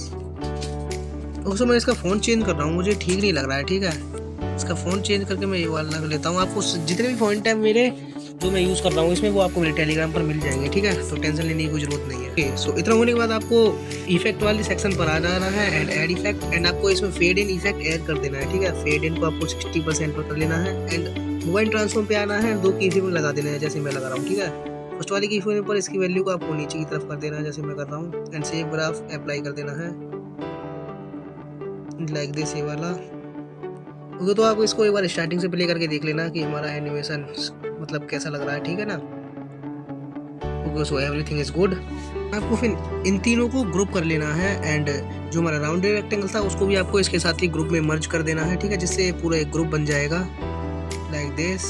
उसमें मैं इसका फ़ॉन्ट चेंज कर रहा हूँ, मुझे ठीक नहीं लग रहा है। ठीक है, इसका फ़ॉन्ट चेंज करके मैं ये वाला कर लेता हूँ। आपको जितने भी फ़ॉन्ट है मेरे जो मैं यूज़ कर रहा हूँ इसमें वो आपको मेरे टेलीग्राम पर मिल जाएंगे, ठीक है। तो टेंशन लेने की कोई जरूरत नहीं है। ओके, सो इतना होने के बाद आपको इफेक्ट वाले सेक्शन पर आ जाना है एंड ऐड इफेक्ट, एंड आपको इसमें फेड इन इफेक्ट ऐड कर देना है, ठीक है। फेड इन को आपको 60% पर कर लेना है एंड मोबाइल ट्रांसफॉर्म पे आना है, 2 की फ्रेम लगा देना है जैसे मैं लगा रहा हूँ, ठीक है। फर्स्ट वाली की फ्रेम पर इसकी वैल्यू को आपको नीचे की तरफ कर देना है जैसे मैं कर रहा हूँ एंड सेव ग्राफ अप्लाई कर देना है लाइक दिस, ये वाला। ओके, तो आप इसको एक बार स्टार्टिंग से प्ले करके देख लेना कि हमारा एनिमेशन मतलब कैसा लग रहा है, ठीक है ना। Okay, so everything is good. आपको फिर इन तीनों को ग्रुप कर लेना है एंड जो हमारा राउंडेड रेक्टेंगल था उसको भी आपको इसके साथ ही ग्रुप में मर्ज कर देना है, ठीक है, जिससे पूरा एक ग्रुप बन जाएगा लाइक दिस।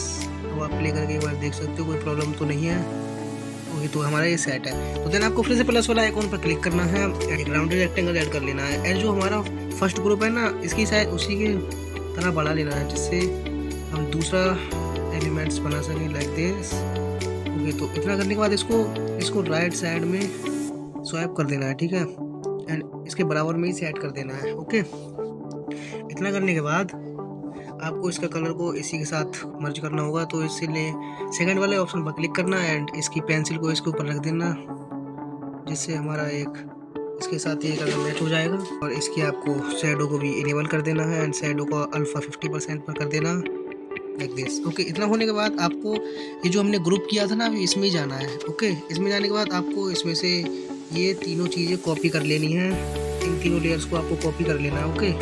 अब आप प्ले करके एक बार देख सकते हो, कोई प्रॉब्लम तो नहीं है। ओके, तो हमारा ये सेट है। तो देन आपको फिर से प्लस वाला आइकॉन पर क्लिक करना है, एक राउंडेड रेक्टेंगल ऐड कर लेना है एंड जो हमारा फर्स्ट ग्रुप है ना इसकी साइज उसी के तरह बढ़ा लेना है जिससे हम दूसरा एलिमेंट्स बना सकें लाइक दिस। ओके, तो इतना करने के बाद इसको राइट साइड में स्वाइप कर देना है, ठीक है, एंड इसके बराबर में ही सेट कर देना है। ओके, इतना करने के बाद आपको इसका कलर को इसी के साथ मर्ज करना होगा, तो इसीलिए सेकंड वाले ऑप्शन पर क्लिक करना एंड इसकी पेंसिल को इसके ऊपर रख देना जिससे हमारा एक इसके साथ ये कलर मैच हो जाएगा। और इसकी आपको शैडो को भी इनेबल कर देना है एंड शैडो को अल्फा 50% पर कर देना लाइक दिस। ओके, इतना होने के बाद आपको ये जो हमने ग्रुप किया था ना अभी इसमें ही जाना है। ओके, इसमें जाने के बाद आपको इसमें से ये तीनों चीज़ें कॉपी कर लेनी है, इन तीनों लेयर्स को आपको कॉपी कर लेना है। ओके,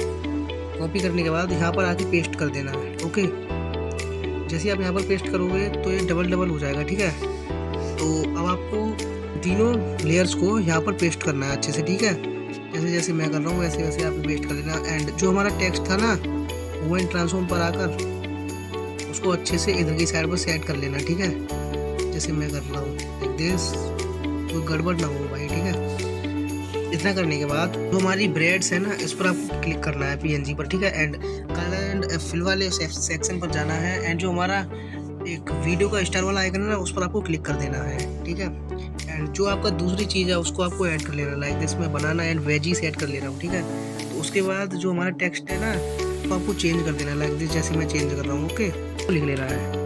कॉपी करने के बाद यहाँ पर आके पेस्ट कर देना है। ओके, जैसे आप यहाँ पर पेस्ट करोगे तो ये डबल डबल हो जाएगा, ठीक है। तो अब आपको तीनों लेयर्स को यहाँ पर पेस्ट करना है अच्छे से, ठीक है। जैसे जैसे मैं कर रहा हूँ वैसे वैसे आप पेस्ट कर लेना एंड जो हमारा टेक्स्ट था ना मोबाइल ट्रांसफॉर्म पर आकर उसको अच्छे से इधर की साइड पर सेट कर लेना, ठीक है, जैसे मैं कर रहा हूँ लाइक दिस, कोई गड़बड़ ना हो भाई, ठीक है। इतना करने के बाद जो हमारी ब्रेड्स है ना इस पर आपको क्लिक करना है PNG पर, ठीक है, एंड कलर एंड फिल वाले सेक्शन पर जाना है एंड जो हमारा एक वीडियो का स्टार वाला आइकन है ना उस पर आपको क्लिक कर देना है, ठीक है। एंड जो आपका दूसरी चीज़ है उसको आपको ऐड कर लेना लाइक दिस, मैं बनाना एंड वेजीज ऐड कर ले रहा हूँ, ठीक है। तो उसके बाद जो हमारा टेक्स्ट है ना तो आपको चेंज कर देना लाइक दिस, जैसे मैं चेंज कर रहा हूँ। ओके, तो लिख लेना है।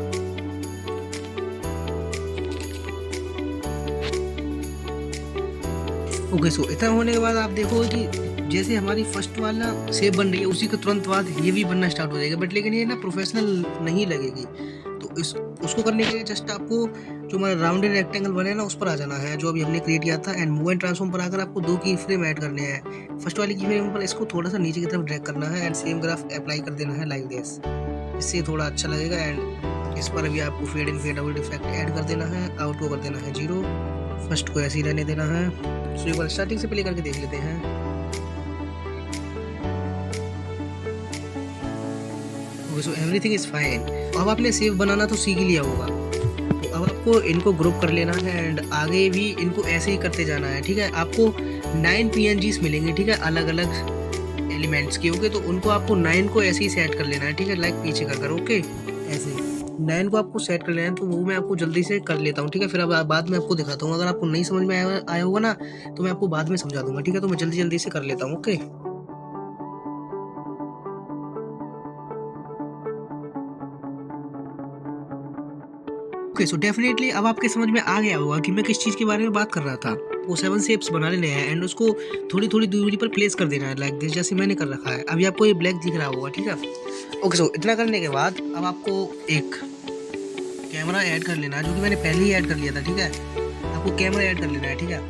ओके, सो इतना होने के बाद आप देखो कि जैसे हमारी फर्स्ट वाला सेप बन रही है उसी के तुरंत बाद ये भी बनना स्टार्ट हो जाएगा, बट लेकिन ये ना प्रोफेशनल नहीं लगेगी। तो उसको करने के लिए जस्ट आपको जो हमारा राउंडेड रेक्टेंगल बने ना उस पर आ जाना है जो अभी हमने क्रिएट किया था एंड मूव एंड ट्रांसफॉर्म पर आकर आपको 2 की फ्रेम ऐड करने हैं। फर्स्ट वाली की फ्रेम पर इसको थोड़ा सा नीचे की तरफ ड्रैग करना है एंड सेम ग्राफ अप्लाई कर देना है लाइक दिस, इससे थोड़ा अच्छा लगेगा। एंड इस पर भी आपको fade in fade out effect add कर देना है, आउट को कर देना है 0, फर्स्ट को ऐसे ही रहने देना है। तो एक बार स्टार्टिंग से प्ले करके देख लेते हैं। So everything is fine. अब आपने सेव बनाना तो सीख लिया होगा, तो अब आपको इनको ग्रुप कर लेना है एंड आगे भी इनको ऐसे ही करते जाना है, ठीक है। आपको 9 PNGs मिलेंगे, ठीक है, अलग अलग एलिमेंट्स के। ओके, तो उनको आपको 9 को ऐसे ही सेट कर लेना है, ठीक है, लाइक पीछे कर। ओके, ऐसे 9 को आपको सेट कर लेना है, तो वो मैं आपको जल्दी से कर लेता हूँ, ठीक है। फिर अब बाद में आपको दिखाता हूँ, अगर आपको नहीं समझ में आया होगा ना तो मैं आपको बाद में समझा दूंगा, ठीक है। तो मैं जल्दी जल्दी से कर लेता हूँ। ओके, ओके, सो डेफिनेटली अब आपके समझ में आ गया होगा कि मैं किस चीज़ के बारे में बात कर रहा था। वो 7 शेप्स बना लेने हैं एंड उसको थोड़ी थोड़ी दूरी पर प्लेस कर देना है लाइक दिस, जैसे मैंने कर रखा है। अभी आपको ये ब्लैक दिख रहा होगा, ठीक है। ओके, सो इतना करने के बाद अब आपको एक कैमरा ऐड कर लेना है जो कि मैंने पहले ही ऐड कर लिया था, ठीक है। आपको कैमरा ऐड कर लेना है, ठीक है।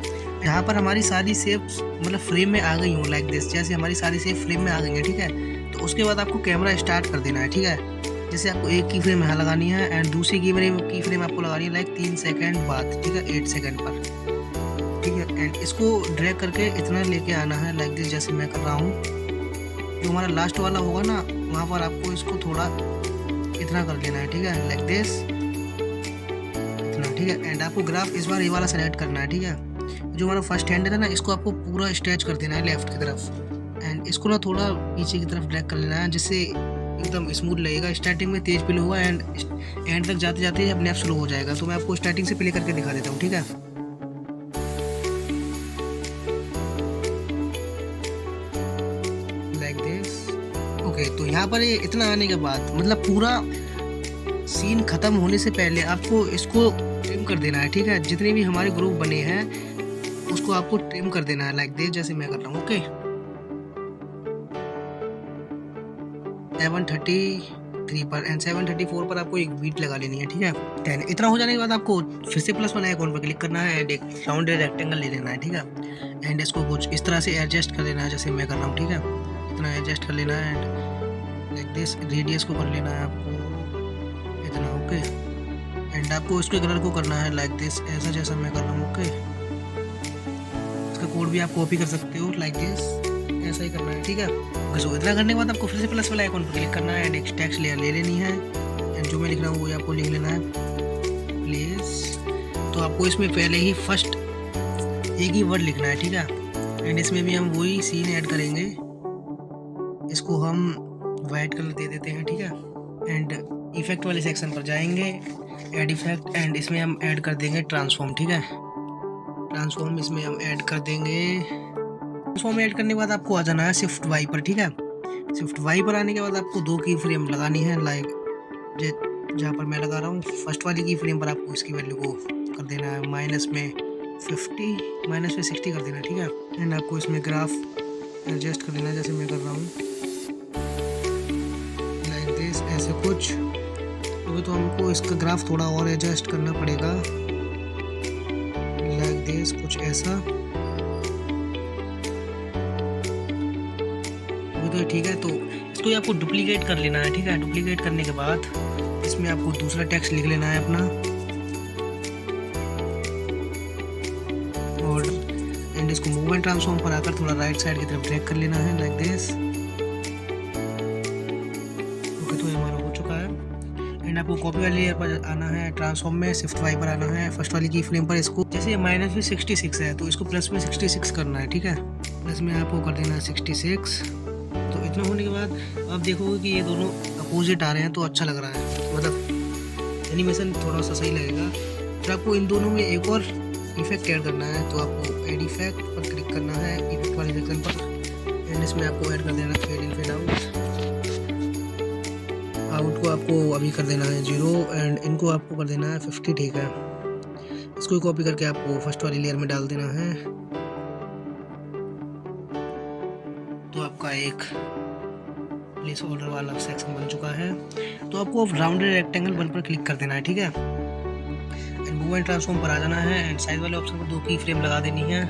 यहाँ पर हमारी सारी शेप्स मतलब फ्रेम में आ गई हो लाइक दिस, जैसे हमारी सारी शेप फ्रेम में आ गई है, ठीक है। तो उसके बाद आपको कैमरा स्टार्ट कर देना है, ठीक है। जैसे आपको एक की फ्रेम यहाँ लगानी है एंड दूसरी की फ्रेम आपको लगानी है लाइक 3 सेकंड बाद, ठीक है, 8 सेकंड पर, ठीक है। एंड इसको ड्रैग करके इतना लेके आना है लाइक दिस, जैसे मैं कर रहा हूँ। जो हमारा लास्ट वाला होगा ना वहाँ पर आपको इसको थोड़ा इतना कर देना है, ठीक है, लाइक दिस, इतना, ठीक है। एंड आपको ग्राफ इस बार ये वाला सेलेक्ट करना है, ठीक है। जो हमारा फर्स्ट हैंड है ना इसको आपको पूरा स्ट्रेच कर देना है लेफ्ट की तरफ एंड इसको ना थोड़ा पीछे की तरफ ड्रैग कर लेना है जिससे एकदम स्मूथ लगेगा। स्टार्टिंग में तेज प्ले होगा एंड एंड तक जाते जाते अपने आप स्लो हो जाएगा। तो मैं आपको स्टार्टिंग से प्ले करके दिखा देता हूँ, ठीक है। Like this. ओके, तो यहाँ पर इतना आने के बाद मतलब पूरा सीन ख़त्म होने से पहले आपको इसको ट्रिम कर देना है, ठीक है। जितने भी हमारे ग्रुप बने हैं उसको आपको ट्रिम कर देना है लाइक दिस, जैसे मैं कर रहा हूँ। ओके 733 पर एंड 734 पर आपको एक बीट लगा लेनी है, ठीक है। 10 इतना हो जाने के बाद आपको फिर से प्लस वाला आइकॉन पर क्लिक करना है एंड एक राउंडेड रेक्टेंगल ले लेना है, ठीक है। एंड इसको कुछ इस तरह से एडजस्ट कर लेना है जैसे मैं कर रहा हूँ, ठीक है। इतना एडजस्ट कर लेना है एंड लाइक दिस। रेडियस को कर लेना है आपको इतना, ओके। एंड आपको इसके कलर को करना है लाइक दिस, ऐसा जैसा मैं कर रहा हूँ, ओके। इसका कोड भी आप कॉपी कर सकते हो लाइक दिस, ऐसा ही करना है, ठीक है। सो इतना करने के बाद आपको फिर से प्लस वाला आइकॉन पर क्लिक करना है एंड एक टेक्स्ट लेयर ले लेनी है एंड जो मैं लिख रहा हूँ वो आपको लिख लेना है प्लेस। तो आपको इसमें पहले ही फर्स्ट एक ही वर्ड लिखना है, ठीक है। एंड इसमें भी हम वही सीन ऐड करेंगे, इसको हम वाइट कलर दे देते हैं, ठीक है। एंड इफेक्ट वाले सेक्शन पर जाएंगे, ऐड इफेक्ट, एंड इसमें हम ऐड कर देंगे ट्रांसफॉर्म, ठीक है। ट्रांसफॉर्म इसमें हम ऐड कर देंगे। ट्रांसफॉर्म ऐड करने के बाद आपको आ जाना है शिफ्ट वाई पर, ठीक है। शिफ्ट वाई पर आने के बाद आपको 2 की फ्रेम लगानी है लाइक जहाँ पर मैं लगा रहा हूँ। फर्स्ट वाली की फ्रेम पर आपको इसकी वैल्यू को कर देना है माइनस में 60 कर देना, ठीक है। एंड आपको इसमें ग्राफ एडजस्ट कर देना जैसे मैं कर रहा हूँ लाइक दिस, ऐसे कुछ। अभी तो हमको इसका ग्राफ थोड़ा और एडजस्ट करना पड़ेगा लाइक दिस, कुछ ऐसा। तो ठीक है, तो इसको आपको डुप्लीकेट कर लेना है, ठीक है। डुप्लीकेट करने के बाद इसमें आपको दूसरा टेक्स्ट लिख लेना है अपना और एंड इसको मूवमेंट ट्रांसफॉर्म पर आकर थोड़ा राइट साइड की तरफ ड्रैग कर लेना है लाइक दिस, ओके। तो हमारा हो चुका है। एंड आपको कॉपी वाली लेयर पर आना है, ट्रांसफॉर्म में शिफ्ट वाई पर आना है, फर्स्ट वाली की फ्रेम पर इसको जैसे माइनस में 66 है तो इसको प्लस में 66 करना है, ठीक है। प्लस में आपको कर देना है 66। तो इतना होने के बाद आप देखोगे कि ये दोनों अपोजिट आ रहे हैं तो अच्छा लग रहा है, मतलब एनिमेशन थोड़ा सा सही लगेगा। फिर आपको इन दोनों में एक और इफेक्ट ऐड करना है, तो आपको ऐड इफेक्ट पर क्लिक करना है, इफेक्ट वाले सेक्शन पर, एंड इसमें आपको ऐड कर देना फेड इन फेड आउट को आपको अभी कर देना है 0 एंड इनको आपको कर देना है 50, ठीक है। इसको कॉपी करके आपको फर्स्ट वाली लेयर में डाल देना है। तो आपका एक प्लेस होल्डर वाला सेक्शन बन चुका है। तो आपको राउंडेड रेक्टेंगल 1 पर क्लिक कर देना है, ठीक है। एंड मूव एंड ट्रांसफॉर्म पर आ जाना है एंड साइज वाले ऑप्शन पर 2 की फ्रेम लगा देनी है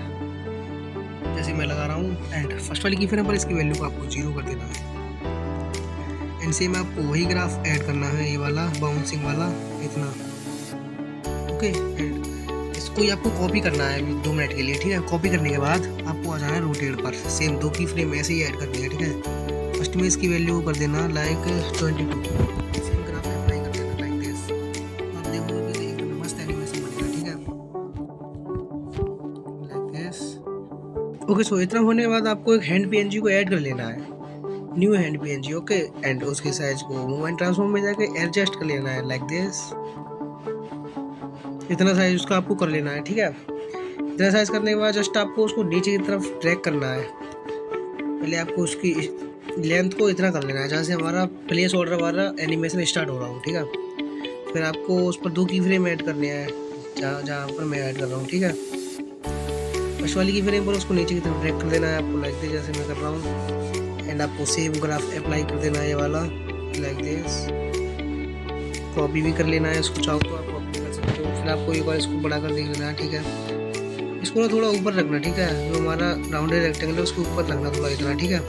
जैसे मैं लगा रहा हूँ। एंड फर्स्ट वाली की फ्रेम पर इसकी वैल्यू को आपको 0 कर देना है। एंड सेम आपको वही ग्राफ ऐड करना है, ये वाला बाउंसिंग वाला इतना, ओके। एंड इसको ही आपको कॉपी करना है 2 मिनट के लिए, ठीक है। कॉपी करने के बाद आपको आ जाना है रोटेट पर, सेम 2 की फ्रेम ऐसे ही ऐड करनी है, ठीक है। फर्स्ट में इसकी वैल्यू कर देना लाइक 22, सेम ग्राफ अप्लाई कर देना लाइक दिस। आप देखोगे कि एकदम मस्त एनिमेशन बनेगा, ठीक है, लाइक दिस, ओके। सो इतना होने के बाद आपको एक हैंड पीएनजी को ऐड कर लेना है, new hand PNG, okay. And उसकी साइज को मूव एंड ट्रांसफॉर्म में जाके एडजस्ट कर लेना है लाइक दिस, इतना साइज उसका आपको कर लेना है, ठीक है। इतना साइज करने के बाद जस्ट आपको उसको नीचे की तरफ ड्रैग करना है। पहले आपको उसकी लेंथ को इतना कर लेना है जहाँ से हमारा प्लेस ऑर्डर वाला एनिमेशन स्टार्ट हो रहा हो, ठीक है। फिर आपको उस पर 2 की फ्रेम ऐड करने हैं जहाँ पर मैं ऐड कर रहा हूँ, ठीक है। फर्स्ट वाली की फ्रेम पर उसको नीचे की तरफ ड्रैग कर देना है आपको लाइक दिस, जैसे मैं कर रहा हूँ। एंड आपको सेम ग्राफ अप्लाई कर देना है ये वाला लाइक दिस, कॉपी भी कर लेना है, इसको चाहो तो आप कॉपी कर सकते हो। फिर आपको एक बार इसको बड़ा कर देख लेना है, ठीक है। इसको ना थोड़ा ऊपर रखना, ठीक है। जो हमारा राउंडेड रेक्टेंगल है उसके ऊपर रखना थोड़ा इतना, ठीक है।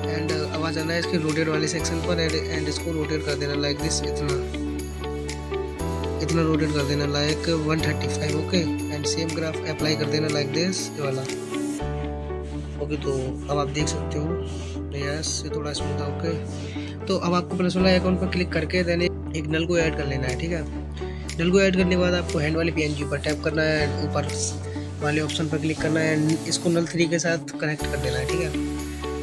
एंड अब आ जाना है इसके रोटेट वाले सेक्शन पर एंड इसको रोटेट कर देना लाइक दिस, इतना रोटेट कर देना like 135, okay. And same graph apply कर देना लाइक दिस, ये वाला, ओके। तो अब आप देख सकते हो यस, ये थोड़ा स्मूथ है, ओके। तो अब आपको प्लस वाला आइकॉन पर क्लिक करके देन एक नल को ऐड कर लेना है, ठीक है। नल को ऐड करने के बाद आपको हैंड वाले पीएनजी पर टैप करना है, ऊपर वाले ऑप्शन पर क्लिक करना है, इसको नल 3 के साथ कनेक्ट कर देना है, ठीक है।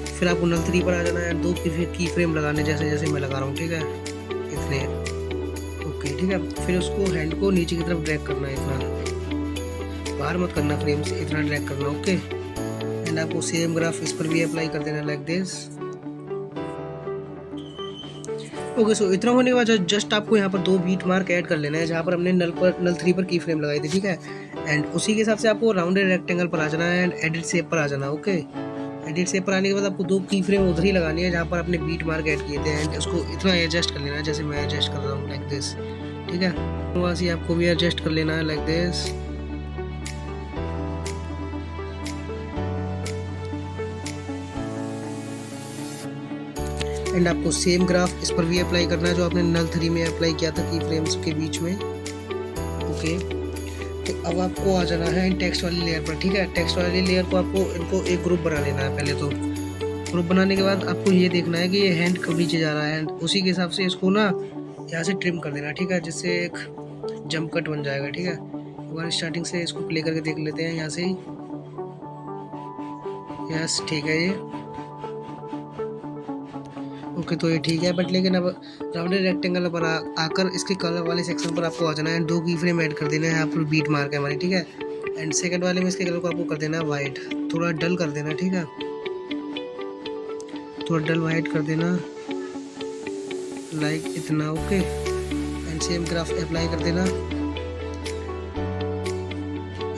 फिर आपको नल 3 पर आ जाना है, 2 की फ्रेम लगाने जैसे जैसे मैं लगा रहा हूँ, ठीक है, इतने, ओके, ठीक है। फिर उसको हैंड को नीचे की तरफ ड्रैग करना है, इतना बाहर मत करना फ्रेम से, इतना ड्रैग करना, ओके। एंड आपको सेम ग्राफ इस पर भी अप्लाई कर देना लाइक दिस। ओके, सो इतना होने के बाद जस्ट आपको यहाँ पर 2 बीट मार्क ऐड कर लेना है, जहाँ पर हमने नल 3 पर की फ्रेम लगाई थी, ठीक है। एंड उसी के हिसाब से आपको राउंडेड रेक्टेंगल पर आ जाना है एंड एडिट शेप पर आ जाना, ओके। एडिट शेप पर आने के बाद आपको 2 की फ्रेम उधर ही लगानी है जहाँ पर आपने बीट मार्क ऐड किए थे, एंड उसको इतना एडजस्ट कर लेना है जैसे मैं एडजस्ट कर रहा हूँ, लाइक दिस, ठीक है। वहाँ से आपको भी एडजस्ट कर लेना है लाइक दिस। एंड आपको सेम ग्राफ इस पर भी अप्लाई करना है जो आपने नल 3 में अप्लाई किया था की फ्रेम्स के बीच में, ओके। तो अब आपको आ जाना है टेक्स्ट वाली लेयर पर, ठीक है। टेक्स्ट वाली लेयर को आपको इनको एक ग्रुप बना लेना है पहले। तो ग्रुप बनाने के बाद आपको ये देखना है कि ये हैंड कब नीचे जा रहा है, एंड उसी के हिसाब से इसको ना यहाँ से ट्रिम कर देना, ठीक है, जिससे एक जंप कट बन जाएगा, ठीक है। एक बार स्टार्टिंग से इसको प्ले करके देख लेते हैं यहाँ से ही। यस, ठीक है ये, ओके। तो ये ठीक है, बट लेकिन अब राउंडेड रेक्टेंगल पर आकर इसके कलर वाले सेक्शन पर आपको आ जाना है, 2 की फ्रेम ऐड कर देना है, यहाँ पर बीट मार्क है हमारी, ठीक है। एंड सेकंड वाले में इसके कलर को आपको कर देना है वाइट, थोड़ा डल कर देना, ठीक है, थोड़ा डल वाइट कर देना, लाइक इतना, okay. And same graph apply कर देना।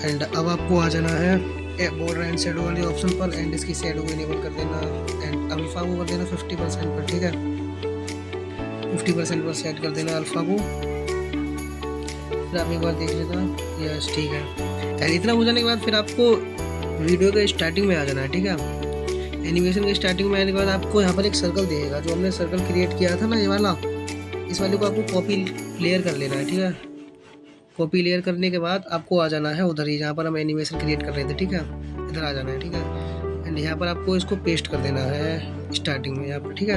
एंड अब आपको आ जाना है बॉर्डर एंड शेडो वाले ऑप्शन पर, एंड इसकी शेडो को इनेबल कर देना, एंड अल्फा को कर देना 50% पर, ठीक है, 50% पर सेट कर देना अल्फा को। फिर आप एक बार देख लेना, यस, ठीक है। एंड इतना हो जाने के बाद फिर आपको वीडियो के स्टार्टिंग में आ जाना है, ठीक है। एनिमेशन के स्टार्टिंग में आने के बाद आपको यहाँ पर एक सर्कल देगा, जो हमने सर्कल क्रिएट किया था ना, ये वाला, इस वाले को आपको कॉपी लेयर कर लेना है, ठीक है। कॉपी लेयर करने के बाद आपको आ जाना है उधर ही जहाँ पर हम एनिमेशन क्रिएट कर रहे थे, ठीक है, इधर आ जाना है, ठीक है। एंड यहाँ पर आपको इसको पेस्ट कर देना है स्टार्टिंग में यहाँ पर, ठीक है।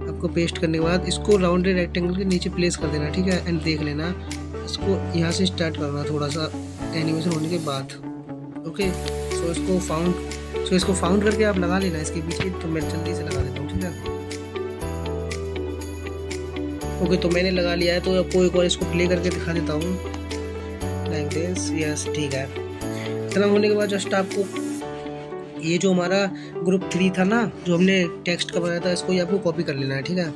आपको पेस्ट करने के बाद इसको राउंडेड रेक्टेंगल के नीचे प्लेस कर देना, ठीक है। एंड देख लेना, इसको यहाँ से स्टार्ट करना थोड़ा सा एनिमेशन होने के बाद, ओके। सो इसको फाउंड करके आप लगा लेना इसके पीछे। तो मैं जल्दी से लगा देता हूँ, ठीक है, ओके। तो मैंने लगा लिया है, तो आपको एक बार इसको प्ले करके दिखा देता हूँ, लाइक दिस, यस, ठीक है। इतना होने के बाद जस्ट आपको ये जो हमारा ग्रुप 3 था ना, जो हमने टेक्स्ट का बनाया था, इसको ये आपको कॉपी कर लेना है, ठीक है।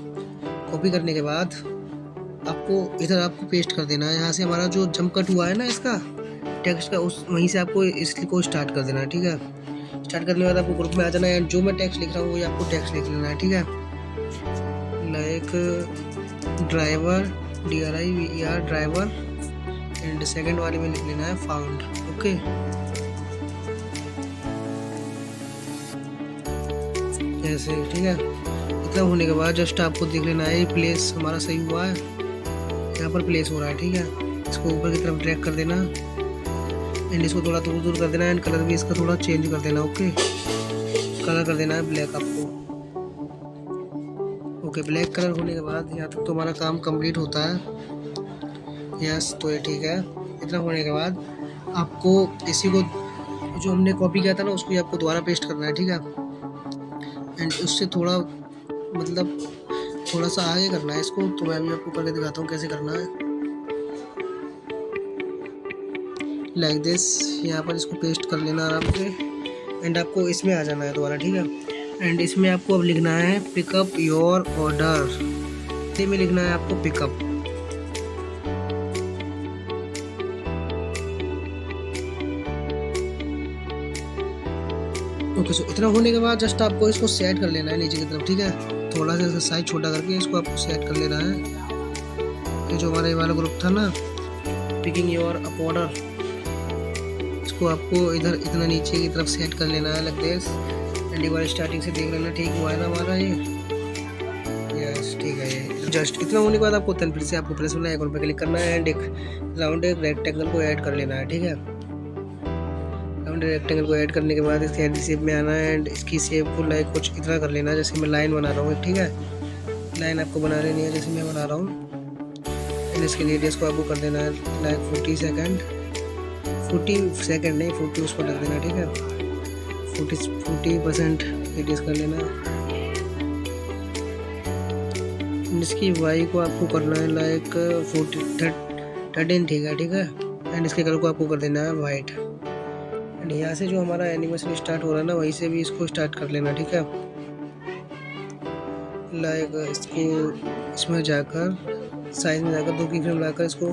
कॉपी करने के बाद आपको इधर आपको पेस्ट कर देना है, यहाँ से हमारा जो जंप कट हुआ है ना इसका टेक्स्ट का, उस वहीं से आपको इसको स्टार्ट कर देना है, ठीक है। स्टार्ट करने के बाद आपको ग्रुप में आ जाना है, एंड जो मैं टेक्स्ट लिख रहा हूँ वो आपको टेक्स्ट लिख लेना है, ठीक है, like driver, DRIVER driver, and second वाले में लिख लेना है फाउंड, ओके। ऐसे, ठीक है। इतना होने के बाद जस्ट आपको देख लेना है ये प्लेस हमारा सही हुआ है, यहाँ पर प्लेस हो रहा है, ठीक है। इसको ऊपर की तरफ ड्रैग कर देना, एंड इसको थोड़ा दूर कर देना, एंड कलर भी इसका थोड़ा चेंज कर देना, ओके। कलर कर देना है ब्लैक आपको, ओके। ब्लैक कलर होने के बाद यहाँ तक तो हमारा काम कंप्लीट होता है, यस। तो ये ठीक है। इतना होने के बाद आपको इसी को जो हमने कॉपी किया था ना, उसको आपको दोबारा पेस्ट करना है, ठीक है। एंड उससे थोड़ा मतलब थोड़ा सा आगे करना है इसको। तो मैं भी आपको करके दिखाता हूँ कैसे करना है, लाइक दिस। यहाँ पर इसको पेस्ट कर लेना आराम से, एंड आपको इसमें आ जाना है दोबारा, ठीक है। एंड इसमें आपको अब लिखना है पिकअप योर ऑर्डर, हिंदी में लिखना है आपको पिकअप, ओके। सो इतना होने के बाद जस्ट आपको इसको सेट कर लेना है नीचे की तरफ, ठीक है। थोड़ा सा साइज छोटा करके इसको आपको सेट कर लेना है। ये जो हमारा ये वाला ग्रुप था ना, पिकिंग योर अप ऑर्डर, इसको आपको इधर इतना नीचे की तरफ सेट कर लेना है लाइक दिस। एंड एक बार स्टार्टिंग से देख लेना, ठीक हुआ है ना हमारा ये, यस, ठीक है। ये जस्ट इतना होने के बाद आपको फिर से आपको प्रेस वाला आइकन पर क्लिक करना है, एंड एक राउंडेड रेक्टेंगल को ऐड कर लेना है, ठीक है। राउंडेड रेक्टेंगल को ऐड करने के बाद इसके एड शेप में आना है, एंड इसकी शेप को लाइक कुछ इतना कर लेना है, जैसे मैं लाइन बना रहा हूँ, ठीक है। लाइन आपको बना लेनी है जैसे मैं बना रहा हूँ, एंड इसके रेडियस को आपको कर देना है लाइक 40 सेकेंड नहीं, 40 उसको लग देना, ठीक है। 40% रेडियस कर लेना। इसकी वाई को आपको करना है लाइक 13, ठीक है। एंड इसके कलर को आपको कर देना है वाइट। एंड यहाँ से जो हमारा एनिमेशन स्टार्ट हो रहा है ना, वहीं से भी इसको स्टार्ट कर लेना, ठीक है, लाइक इसको इसमें जाकर साइज में जाकर 2 की फ्रेम लाकर इसको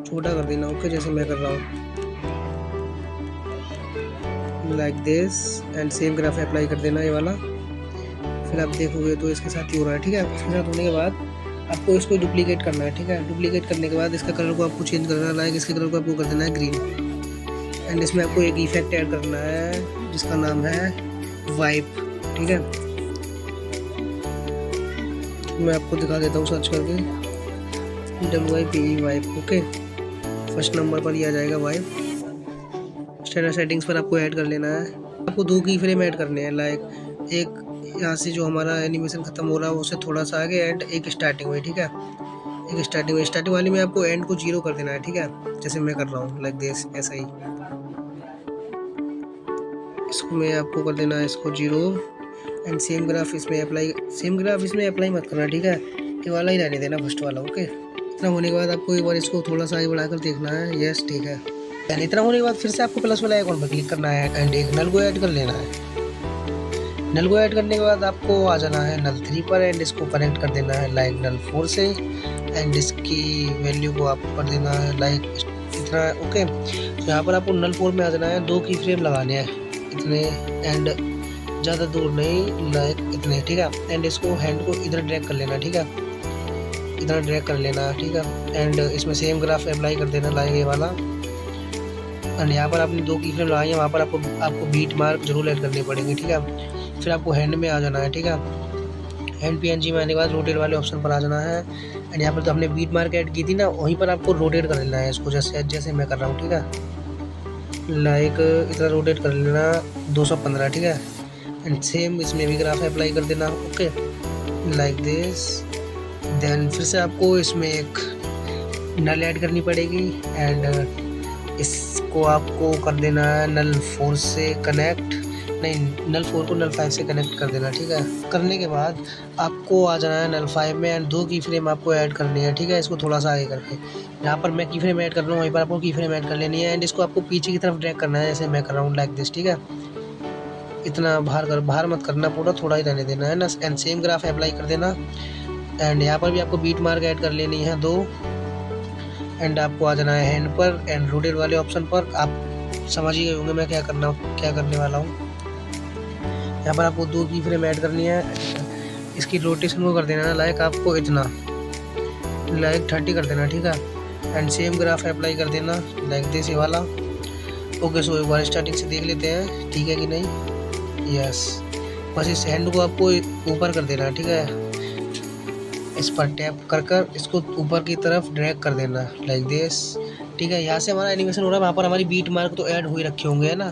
छोटा कर देना। ओके, जैसे मैं कर रहा हूँ like this and same graph apply कर देना ये वाला। फिर आप देखोगे तो इसके साथ ही हो रहा है, ठीक है। इसके साथ होने के बाद आपको इसको डुप्लीकेट करना है, ठीक है। डुप्लीकेट करने के बाद इसका कलर को आपको चेंज करना है, लाइक इसके कलर को आपको कर देना है ग्रीन। एंड इसमें आपको एक इफेक्ट ऐड करना है जिसका नाम है वाइप, ठीक है। मैं आपको दिखा देता हूँ सर्च करके, WIPE wipe. Okay, first number पर ही आ जाएगा वाइप। स्टैंडर्ड सेटिंग्स पर आपको ऐड कर लेना है। आपको 2 की फ्रेम ऐड करने हैं, लाइक एक यहाँ से जो हमारा एनिमेशन खत्म हो रहा है उससे थोड़ा सा आगे एंड एक स्टार्टिंग में, ठीक है। एक स्टार्टिंग वाली में आपको एंड को 0 कर देना है, ठीक है, जैसे मैं कर रहा हूँ लाइक दिस, ऐसा ही। इसको मैं आपको कर देना है इसको 0 एंड सेम ग्राफ इसमें अप्लाई मत करना, ठीक है। ये वाला ही रहने देना, फर्स्ट वाला। ओके, इतना होने के बाद आपको एक बार इसको थोड़ा सा आगे बढ़ाकर देखना है। यस, ठीक है। एंड इतना होने के बाद फिर से आपको प्लस वाला आइकॉन पर क्लिक करना है एंड एक नल को ऐड कर लेना है। नल को ऐड करने के बाद आपको आ जाना है नल 3 पर एंड इसको कनेक्ट कर देना है लाइक नल 4 से एंड इसकी वैल्यू को आपको कर देना है लाइक इतना। ओके, तो यहाँ पर आपको नल 4 में आ जाना है, 2 की फ्रेम लगाने हैं इतने एंड ज़्यादा दूर नहीं, लाइक इतने, ठीक है। एंड इसको हैंड को इधर ड्रैग कर लेना, ठीक है, इधर ड्रैग कर लेना, ठीक है। एंड इसमें सेम ग्राफ अप्लाई कर देना लाइक ये वाला। एंड यहाँ पर आपने 2 की फ्रेम लगाई है, वहाँ पर आपको बीट मार्क जरूर ऐड करने पड़ेंगे, ठीक है। फिर आपको हैंड में आ जाना है, ठीक है। हैंड PNG में आने के बाद रोटेट वाले ऑप्शन पर आ जाना है एंड यहाँ पर तो हमने बीट मार्क ऐड की थी ना, वहीं पर आपको रोटेट कर लेना है इसको, जैसे मैं कर रहा हूँ, ठीक है। लाइक इतना रोटेट कर लेना 215, ठीक है। एंड सेम इसमें भी ग्राफ अप्लाई कर देना। Okay, like this. देन फिर से आपको इसमें एक नल ऐड करनी पड़ेगी एंड इसको आपको कर देना है नल 4 से कनेक्ट, नहीं, नल 4 को नल 5 से कनेक्ट कर देना, ठीक है। करने के बाद आपको आ जाना है नल 5 में एंड 2 की फ्रेम आपको ऐड करनी है, ठीक है। इसको थोड़ा सा आगे करके, यहाँ पर मैं की फ्रेम ऐड कर रहा हूँ, वहीं पर आपको की फ्रेम ऐड कर लेनी है एंड इसको आपको पीछे की तरफ ड्रैग करना है, जैसे मैं कर रहा हूँ लाइक दिस, ठीक है। इतना बाहर मत करना, पूरा थोड़ा ही रहने देना है ना। एंड सेम ग्राफ अप्लाई कर देना एंड यहाँ पर भी आपको बीट मार्क ऐड कर लेनी है 2 एंड आपको आ जाना है हैंड पर एंड रोटेट वाले ऑप्शन पर। आप समझ ही गए होंगे मैं क्या करने वाला हूँ। यहाँ पर आपको 2 की फ्रेम ऐड करनी है, इसकी रोटेशन को कर देना है लाइक आपको इतना, लाइक 30 कर देना, ठीक है। एंड सेम ग्राफ अप्लाई कर देना लाइक दिस ये वाला। ओके, सो एक बार स्टार्टिंग से देख लेते हैं, ठीक है कि नहीं। यस, बस इस हैंड को आपको ऊपर कर देना, ठीक है। इस पर टैप कर इसको ऊपर की तरफ ड्रैग कर देना लाइक दिस, ठीक है। यहाँ से हमारा एनिमेशन हो रहा है, वहाँ पर हमारी बीट मार्क तो ऐड हुए रखे होंगे, है ना।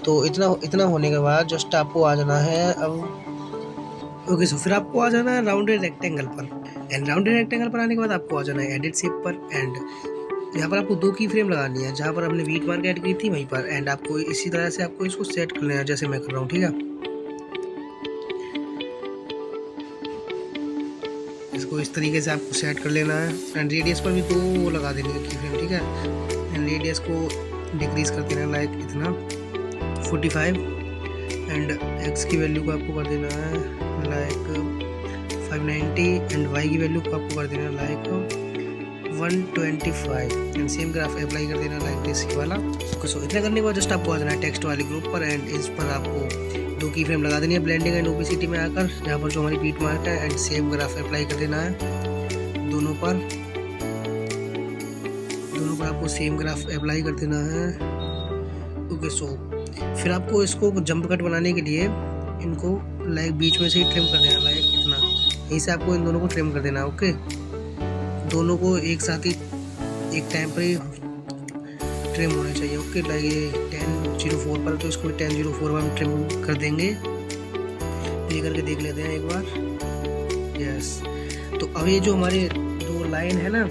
तो इतना होने के बाद जस्ट आपको आ जाना है अब। ओके, सो फिर आपको आ जाना है राउंडेड रेक्टेंगल पर एंड राउंडेड रेक्टेंगल पर आने के बाद आपको आ जाना है एडिट शेप पर एंड यहाँ पर आपको 2 की फ्रेम लगानी है, जहाँ पर हमने बीट मार्क ऐड की थी वहीं पर एंड आपको इसी तरह से आपको इसको सेट कर लेना है, जैसे मैं कर रहा हूँ, ठीक है। इसको इस तरीके से आपको सेट कर लेना है एंड रेडियस पर भी 2 लगा देनी है की फ्रेम, ठीक है। एंड रेडियस को डिक्रीज कर देना लाइक इतना 45 एंड x की वैल्यू को आपको कर देना है लाइक 590 एंड y की वैल्यू को आपको कर देना like 125 and same graph apply कर देना लाइक दिस वाला। सो इतना करने के बाद जस्ट आपको आ जाना है टेक्स्ट वाले ग्रुप पर एंड इस पर आपको 2 की फ्रेम लगा देनी है ब्लेंडिंग एंड ओपेसिटी में आकर, जहाँ पर जो हमारी बीट मार्क है एंड सेम ग्राफ अप्लाई कर देना है दोनों पर आपको सेम ग्राफ अप्लाई कर देना है। ओके, सो फिर आपको इसको जंप कट बनाने के लिए इनको लाइक बीच में से ही ट्रिम कर देना लाइक इतना, यहीं से आपको इन दोनों को ट्रिम कर देना। ओके, दोनों को एक साथ ही एक टाइम पर ही ट्रिम होने चाहिए। ओके, लाइक ये 1004 पर, तो इसको 1004 पर हम ट्रिम कर देंगे। प्ले करके देख लेते हैं एक बार। यस, तो अब ये जो हमारे 2 लाइन है ना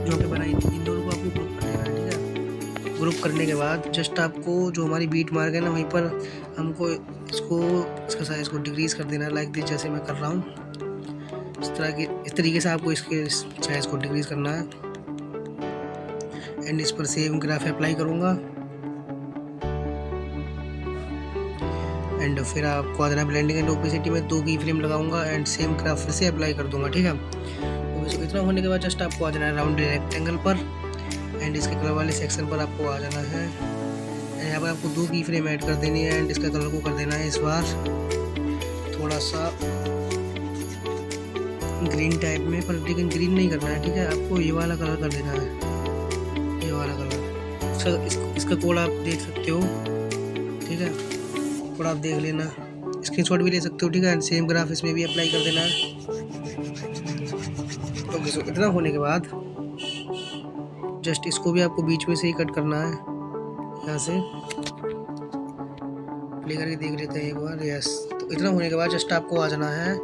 जो हमने बनाई थी, इन दोनों को आपको ग्रुप कर देना है, ठीक है। ग्रुप करने के बाद जस्ट आपको जो हमारी बीट मार्क है ना वहीं पर हमको इसका साइज को डिक्रीज कर देना है लाइक दिस, जैसे मैं कर रहा हूँ। इस तरीके से आपको इसके साइज को डिक्रीज करना है एंड इस पर सेम ग्राफ अप्लाई करूँगा एंड फिर आपको आ जाना ब्लेंडिंग एंड ओपेसिटी में 2 की फ्रेम लगाऊंगा एंड सेम ग्राफ फिर से अप्लाई कर दूंगा, ठीक है। तो इतना होने के बाद जस्ट आपको आ जाना है राउंड रेक्टेंगल पर एंड इसके कलर वाले सेक्शन पर आपको आ जाना है। यहाँ पर आपको 2 की फ्रेम ऐड कर देनी है एंड इसका कलर को कर देना है इस बार थोड़ा सा ग्रीन टाइप में, पर लेकिन ग्रीन नहीं करना है, ठीक है। आपको ये वाला कलर कर देना है, ये वाला कलर। इसका कोड आप देख सकते हो, ठीक है। कोड आप देख लेना, स्क्रीनशॉट भी ले सकते हो, ठीक है। सेम ग्राफ इसमें भी अप्लाई कर देना है। ओके, सो इतना होने के बाद जस्ट इसको भी आपको बीच में से ही कट करना है, यहाँ से प्ले करके देख लेते हैं एक बार। यस, तो इतना होने के बाद जस्ट आपको आ जाना है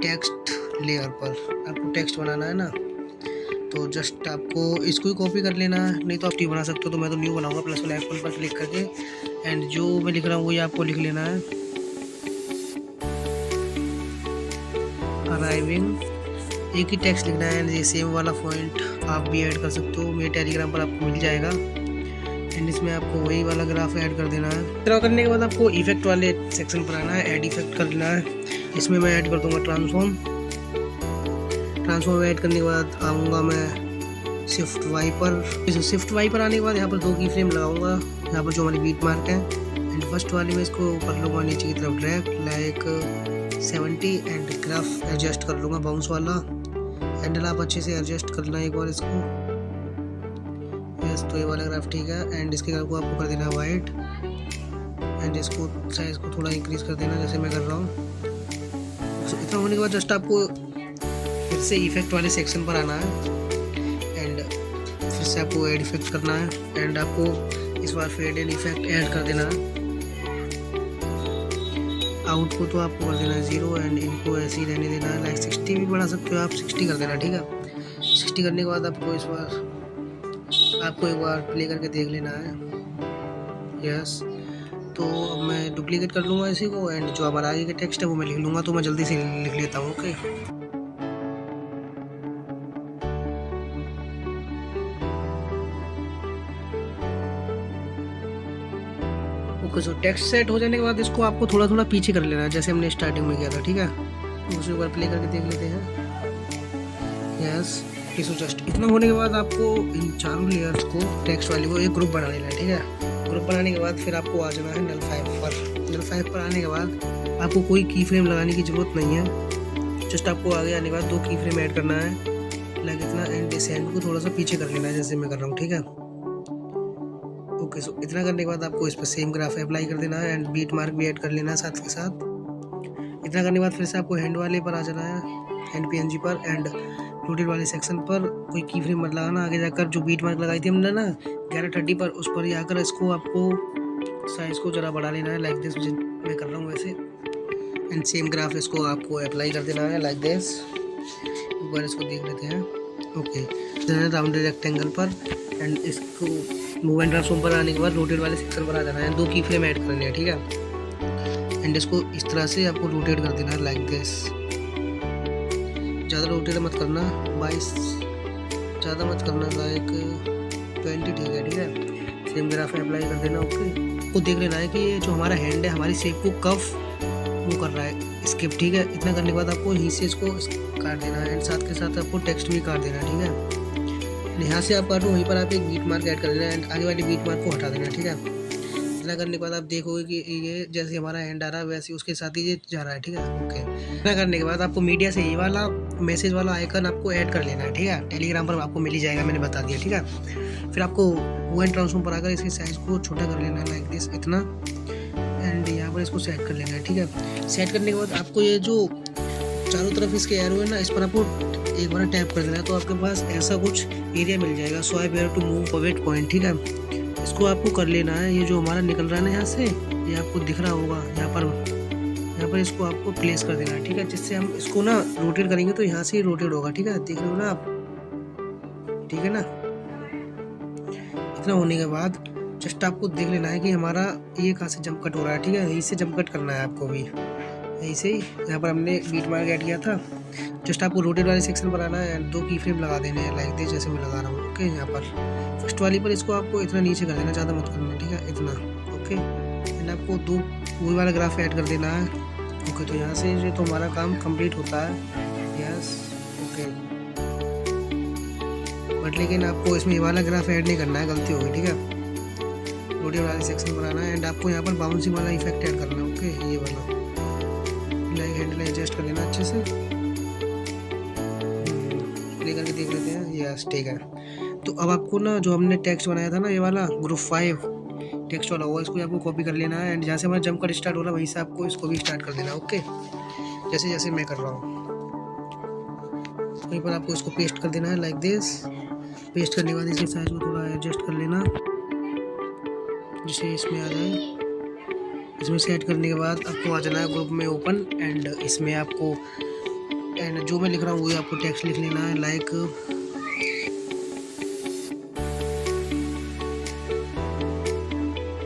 टेक्स्ट लेयर पर। आपको टेक्स्ट बनाना है ना, तो जस्ट आपको इसको ही कॉपी कर लेना है, नहीं तो आप टी बना सकते हो। तो मैं तो न्यू बनाऊंगा प्लस वाला आइकन पर क्लिक करके एंड जो मैं लिख रहा हूँ वही आपको लिख लेना है। अराइविंग एक ही टेक्स्ट लिखना है, ये सेम वाला पॉइंट आप भी ऐड कर सकते हो, मेरे टेलीग्राम पर आपको मिल जाएगा एंड इसमें आपको वही वाला ग्राफ ऐड कर देना है। ड्रा करने के बाद आपको इफेक्ट वाले सेक्शन पर आना है, ऐड इफेक्ट कर लेना है। इसमें मैं ऐड कर दूंगा ट्रांसफॉर्म ऐड करने के बाद आऊँगा मैं शिफ्ट वाई पर। शिफ्ट वाई पर आने के बाद यहाँ पर 2 की फ्रेम लगाऊंगा, यहाँ पर जो हमारी बीट मार्क है एंड फर्स्ट वाली में इसको कर लूँगा नीचे की तरफ drag like 70 and graph adjust कर लूँगा बाउंस वाला। हैंडल आप अच्छे से एडजस्ट करना एक बार इसको। यस, तो ये वाला ग्राफ ठीक है एंड इसके कलर को आपको कर देना है वाइट एंड इसको साइज को थोड़ा इंक्रीज कर देना जैसे मैं कर रहा हूँ। इतना होने के बाद जस्ट आपको फिर से इफेक्ट वाले सेक्शन पर आना है एंड फिर से आपको ऐड इफेक्ट करना है एंड आपको इस बार फेड एंड इफेक्ट ऐड कर देना है। आउट को तो आपको कर देना है 0 एंड इनको ऐसे ही रहने देना है, लाइक 60 भी बढ़ा सकते हो आप, 60 कर देना, ठीक है। 60 करने के बाद आपको इस बार आपको एक बार प्ले करके देख लेना है। यस, तो अब मैं डुप्लीकेट कर लूँगा इसी को एंड जो हमारा आगे का टेक्स्ट है वो मैं लिख लूँगा, तो मैं जल्दी से लिख लेता हूँ। ओके, सो टेक्स्ट सेट हो जाने के बाद इसको आपको थोड़ा थोड़ा पीछे कर लेना है जैसे हमने स्टार्टिंग में किया था, ठीक है। उसी बार प्ले करके देख लेते हैं। यस, सो जस्ट इतना होने के बाद आपको इन चारों लेयर्स को टेक्स्ट वाली को एक ग्रुप बना लेना है, ठीक है। ग्रुप बनाने के बाद फिर आपको आ जाना है नल 5 पर। नल 5 पर आने के बाद आपको कोई की फ्रेम लगाने की ज़रूरत नहीं है, जस्ट आपको आगे आने के बाद 2 की फ्रेम ऐड करना है, लाइक इतना एंड इस हैंड को थोड़ा सा पीछे कर लेना है जैसे मैं कर रहा हूँ, ठीक है। ओके, सो इतना करने के बाद आपको इस पर सेम ग्राफ अप्लाई कर देना है एंड बीट मार्क भी ऐड कर लेना है साथ के साथ। इतना करने के बाद फिर से आपको हैंड वाले पर आ जाना है, हैंड PNG पर एंड रोटेट वाले सेक्शन पर कोई की फ्रेम मत लगाना। आगे जाकर जो बीट मार्क लगाई थी हमने ना 1130 पर, उस पर ही आकर इसको आपको साइज को ज़रा बढ़ा लेना है, लाइक दिस मैं कर रहा हूँ वैसे एंड सेम ग्राफ इसको आपको अप्लाई कर देना है लाइक दिस। एक बार इसको देख लेते हैं। ओके, राउंड रेक्टेंगल पर एंड इसको मूव एंड ट्रांसफॉर्म पर आने के बाद रोटेट वाले सेक्शन पर आ जाना है, 2 की फ्रेम ऐड करनी है, ठीक है। एंड इसको इस तरह से आपको रोटेट कर देना है लाइक दिस। ज़्यादा रोटेट मत करना, 22 ज़्यादा मत करना, लाइक 20 ठीक है, ठीक है। सेम ग्राफ में अप्लाई कर देना। ओके, आपको देख लेना है कि ये जो हमारा हैंड है हमारी शेप को कफ वो कर रहा है स्किप, ठीक है। इतना करने के बाद आपको यहीं से इसको काट देना है एंड साथ के साथ आपको टेक्स्ट भी काट देना है, ठीक है। यहाँ से आप काटो, वहीं पर आप एक बीट मार्क ऐड कर देना एंड आगे वाली बीट मार्क को हटा देना, ठीक है। इतना करने के बाद आप देखोगे कि ये जैसे हमारा हैंड आ रहा है वैसे उसके साथ ही ये जा रहा है, ठीक है। ओके, इतना करने के बाद आपको मीडिया से ये वाला मैसेज वाला आइकन आपको ऐड कर लेना है, ठीक है। टेलीग्राम पर आपको मिल ही जाएगा, मैंने बता दिया, ठीक है। फिर आपको वो एंड ट्रांसफॉर्म पर आकर इसके साइज को छोटा कर लेना है लाइक दिस इतना एंड यहाँ पर इसको सेट कर लेना है, ठीक है। सेट करने के बाद आपको ये जो चारों तरफ इसके एरो है ना, इस पर आपको एक बार टैप कर देना है तो आपके पास ऐसा कुछ एरिया मिल जाएगा। सो आई वेयर टू मूव पॉवेट पॉइंट, ठीक है। इसको आपको कर लेना है, ये जो हमारा निकल रहा है ना यहाँ से, ये आपको दिख रहा होगा यहाँ पर इसको आपको प्लेस कर देना है, ठीक है। जिससे हम इसको ना रोटेट करेंगे तो यहाँ से ही रोटेट होगा, ठीक है। देख रहे हो ना आप, ठीक है ना। इतना होने के बाद जस्ट आपको देख लेना है कि हमारा ये कहाँ से जंप कट हो रहा है, ठीक है। यहीं से जंप कट करना है आपको भी, यहीं से ही यहाँ पर हमने बीट मार्क ऐड किया था। जस्ट आपको रोटेट वाले सेक्शन पर आना है एंड 2 की फ्रेम लगा देने हैं लाइक दिस जैसे मैं लगा रहा हूँ। ओके, यहाँ पर फर्स्ट वाली पर इसको आपको इतना नीचे कर देना, ज़्यादा मत करना, ठीक है, इतना। ओके, एंड आपको 2 वही वाला ग्राफ ऐड कर देना है। ओके, तो यहाँ से जो तो हमारा काम कंप्लीट होता है। यस, ओके, बट लेकिन आपको इसमें ये वाला ग्राफ ऐड नहीं करना है, गलती होगी, ठीक है। वीडियो वाले सेक्शन पर आना है एंड आपको यहाँ पर बाउंसिंग वाला इफेक्ट ऐड करना है। ओके, ये वाला लाइक हैंडल एडजस्ट कर लेना अच्छे से। प्ले करके देख लेते हैं। यस, ठीक है। तो अब आपको ना जो हमने टेक्स्ट बनाया था ना, ये वाला ग्रुप 5 टेक्स्ट वाला हुआ, इसको आपको कॉपी कर लेना है एंड जहाँ से हमारा जंप कट स्टार्ट हो रहा है वहीं से आपको इसको भी स्टार्ट कर देना है। ओके, जैसे जैसे मैं कर रहा हूँ वहीं पर आपको इसको पेस्ट कर देना है लाइक दिस। पेस्ट करने के बाद इसके साइज को थोड़ा एडजस्ट कर लेना जिससे इसमें आ जाए। इसमें सेट करने के बाद आपको आ जाना है ग्रुप में ओपन एंड इसमें आपको एंड जो मैं लिख रहा हूँ वही आपको टेक्स्ट लिख लेना है लाइक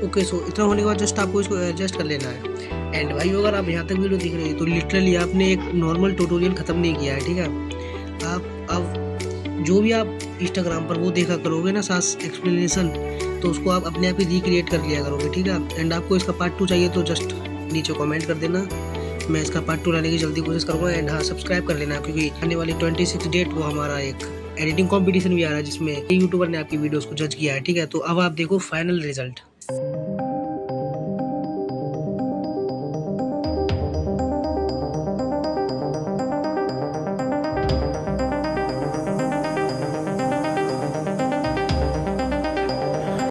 ओके। सो इतना होने के बाद जस्ट आपको इसको एडजस्ट कर लेना है। एंड भाई अगर आप यहाँ तक वीडियो देख रहे हैं तो लिटरली आपने एक नॉर्मल ट्यूटोरियल ख़त्म नहीं किया है, ठीक है। आप अब जो भी आप इंस्टाग्राम पर वो देखा करोगे ना सास एक्सप्लेनेशन, तो उसको आप अपने आप ही रिक्रिएट कर लिया करोगे, ठीक है। एंड आपको इसका पार्ट 2 चाहिए तो जस्ट नीचे कमेंट कर देना, मैं इसका पार्ट 2 लाने की जल्दी कोशिश करूँगा। एंड हाँ, सब्सक्राइब कर लेना क्योंकि आने वाली 26 डेट को हमारा एक एडिटिंग कंपटीशन भी आ रहा है जिसमें यूट्यूबर ने आपकी वीडियोस को जज किया है, ठीक है। तो अब आप देखो फाइनल रिजल्ट।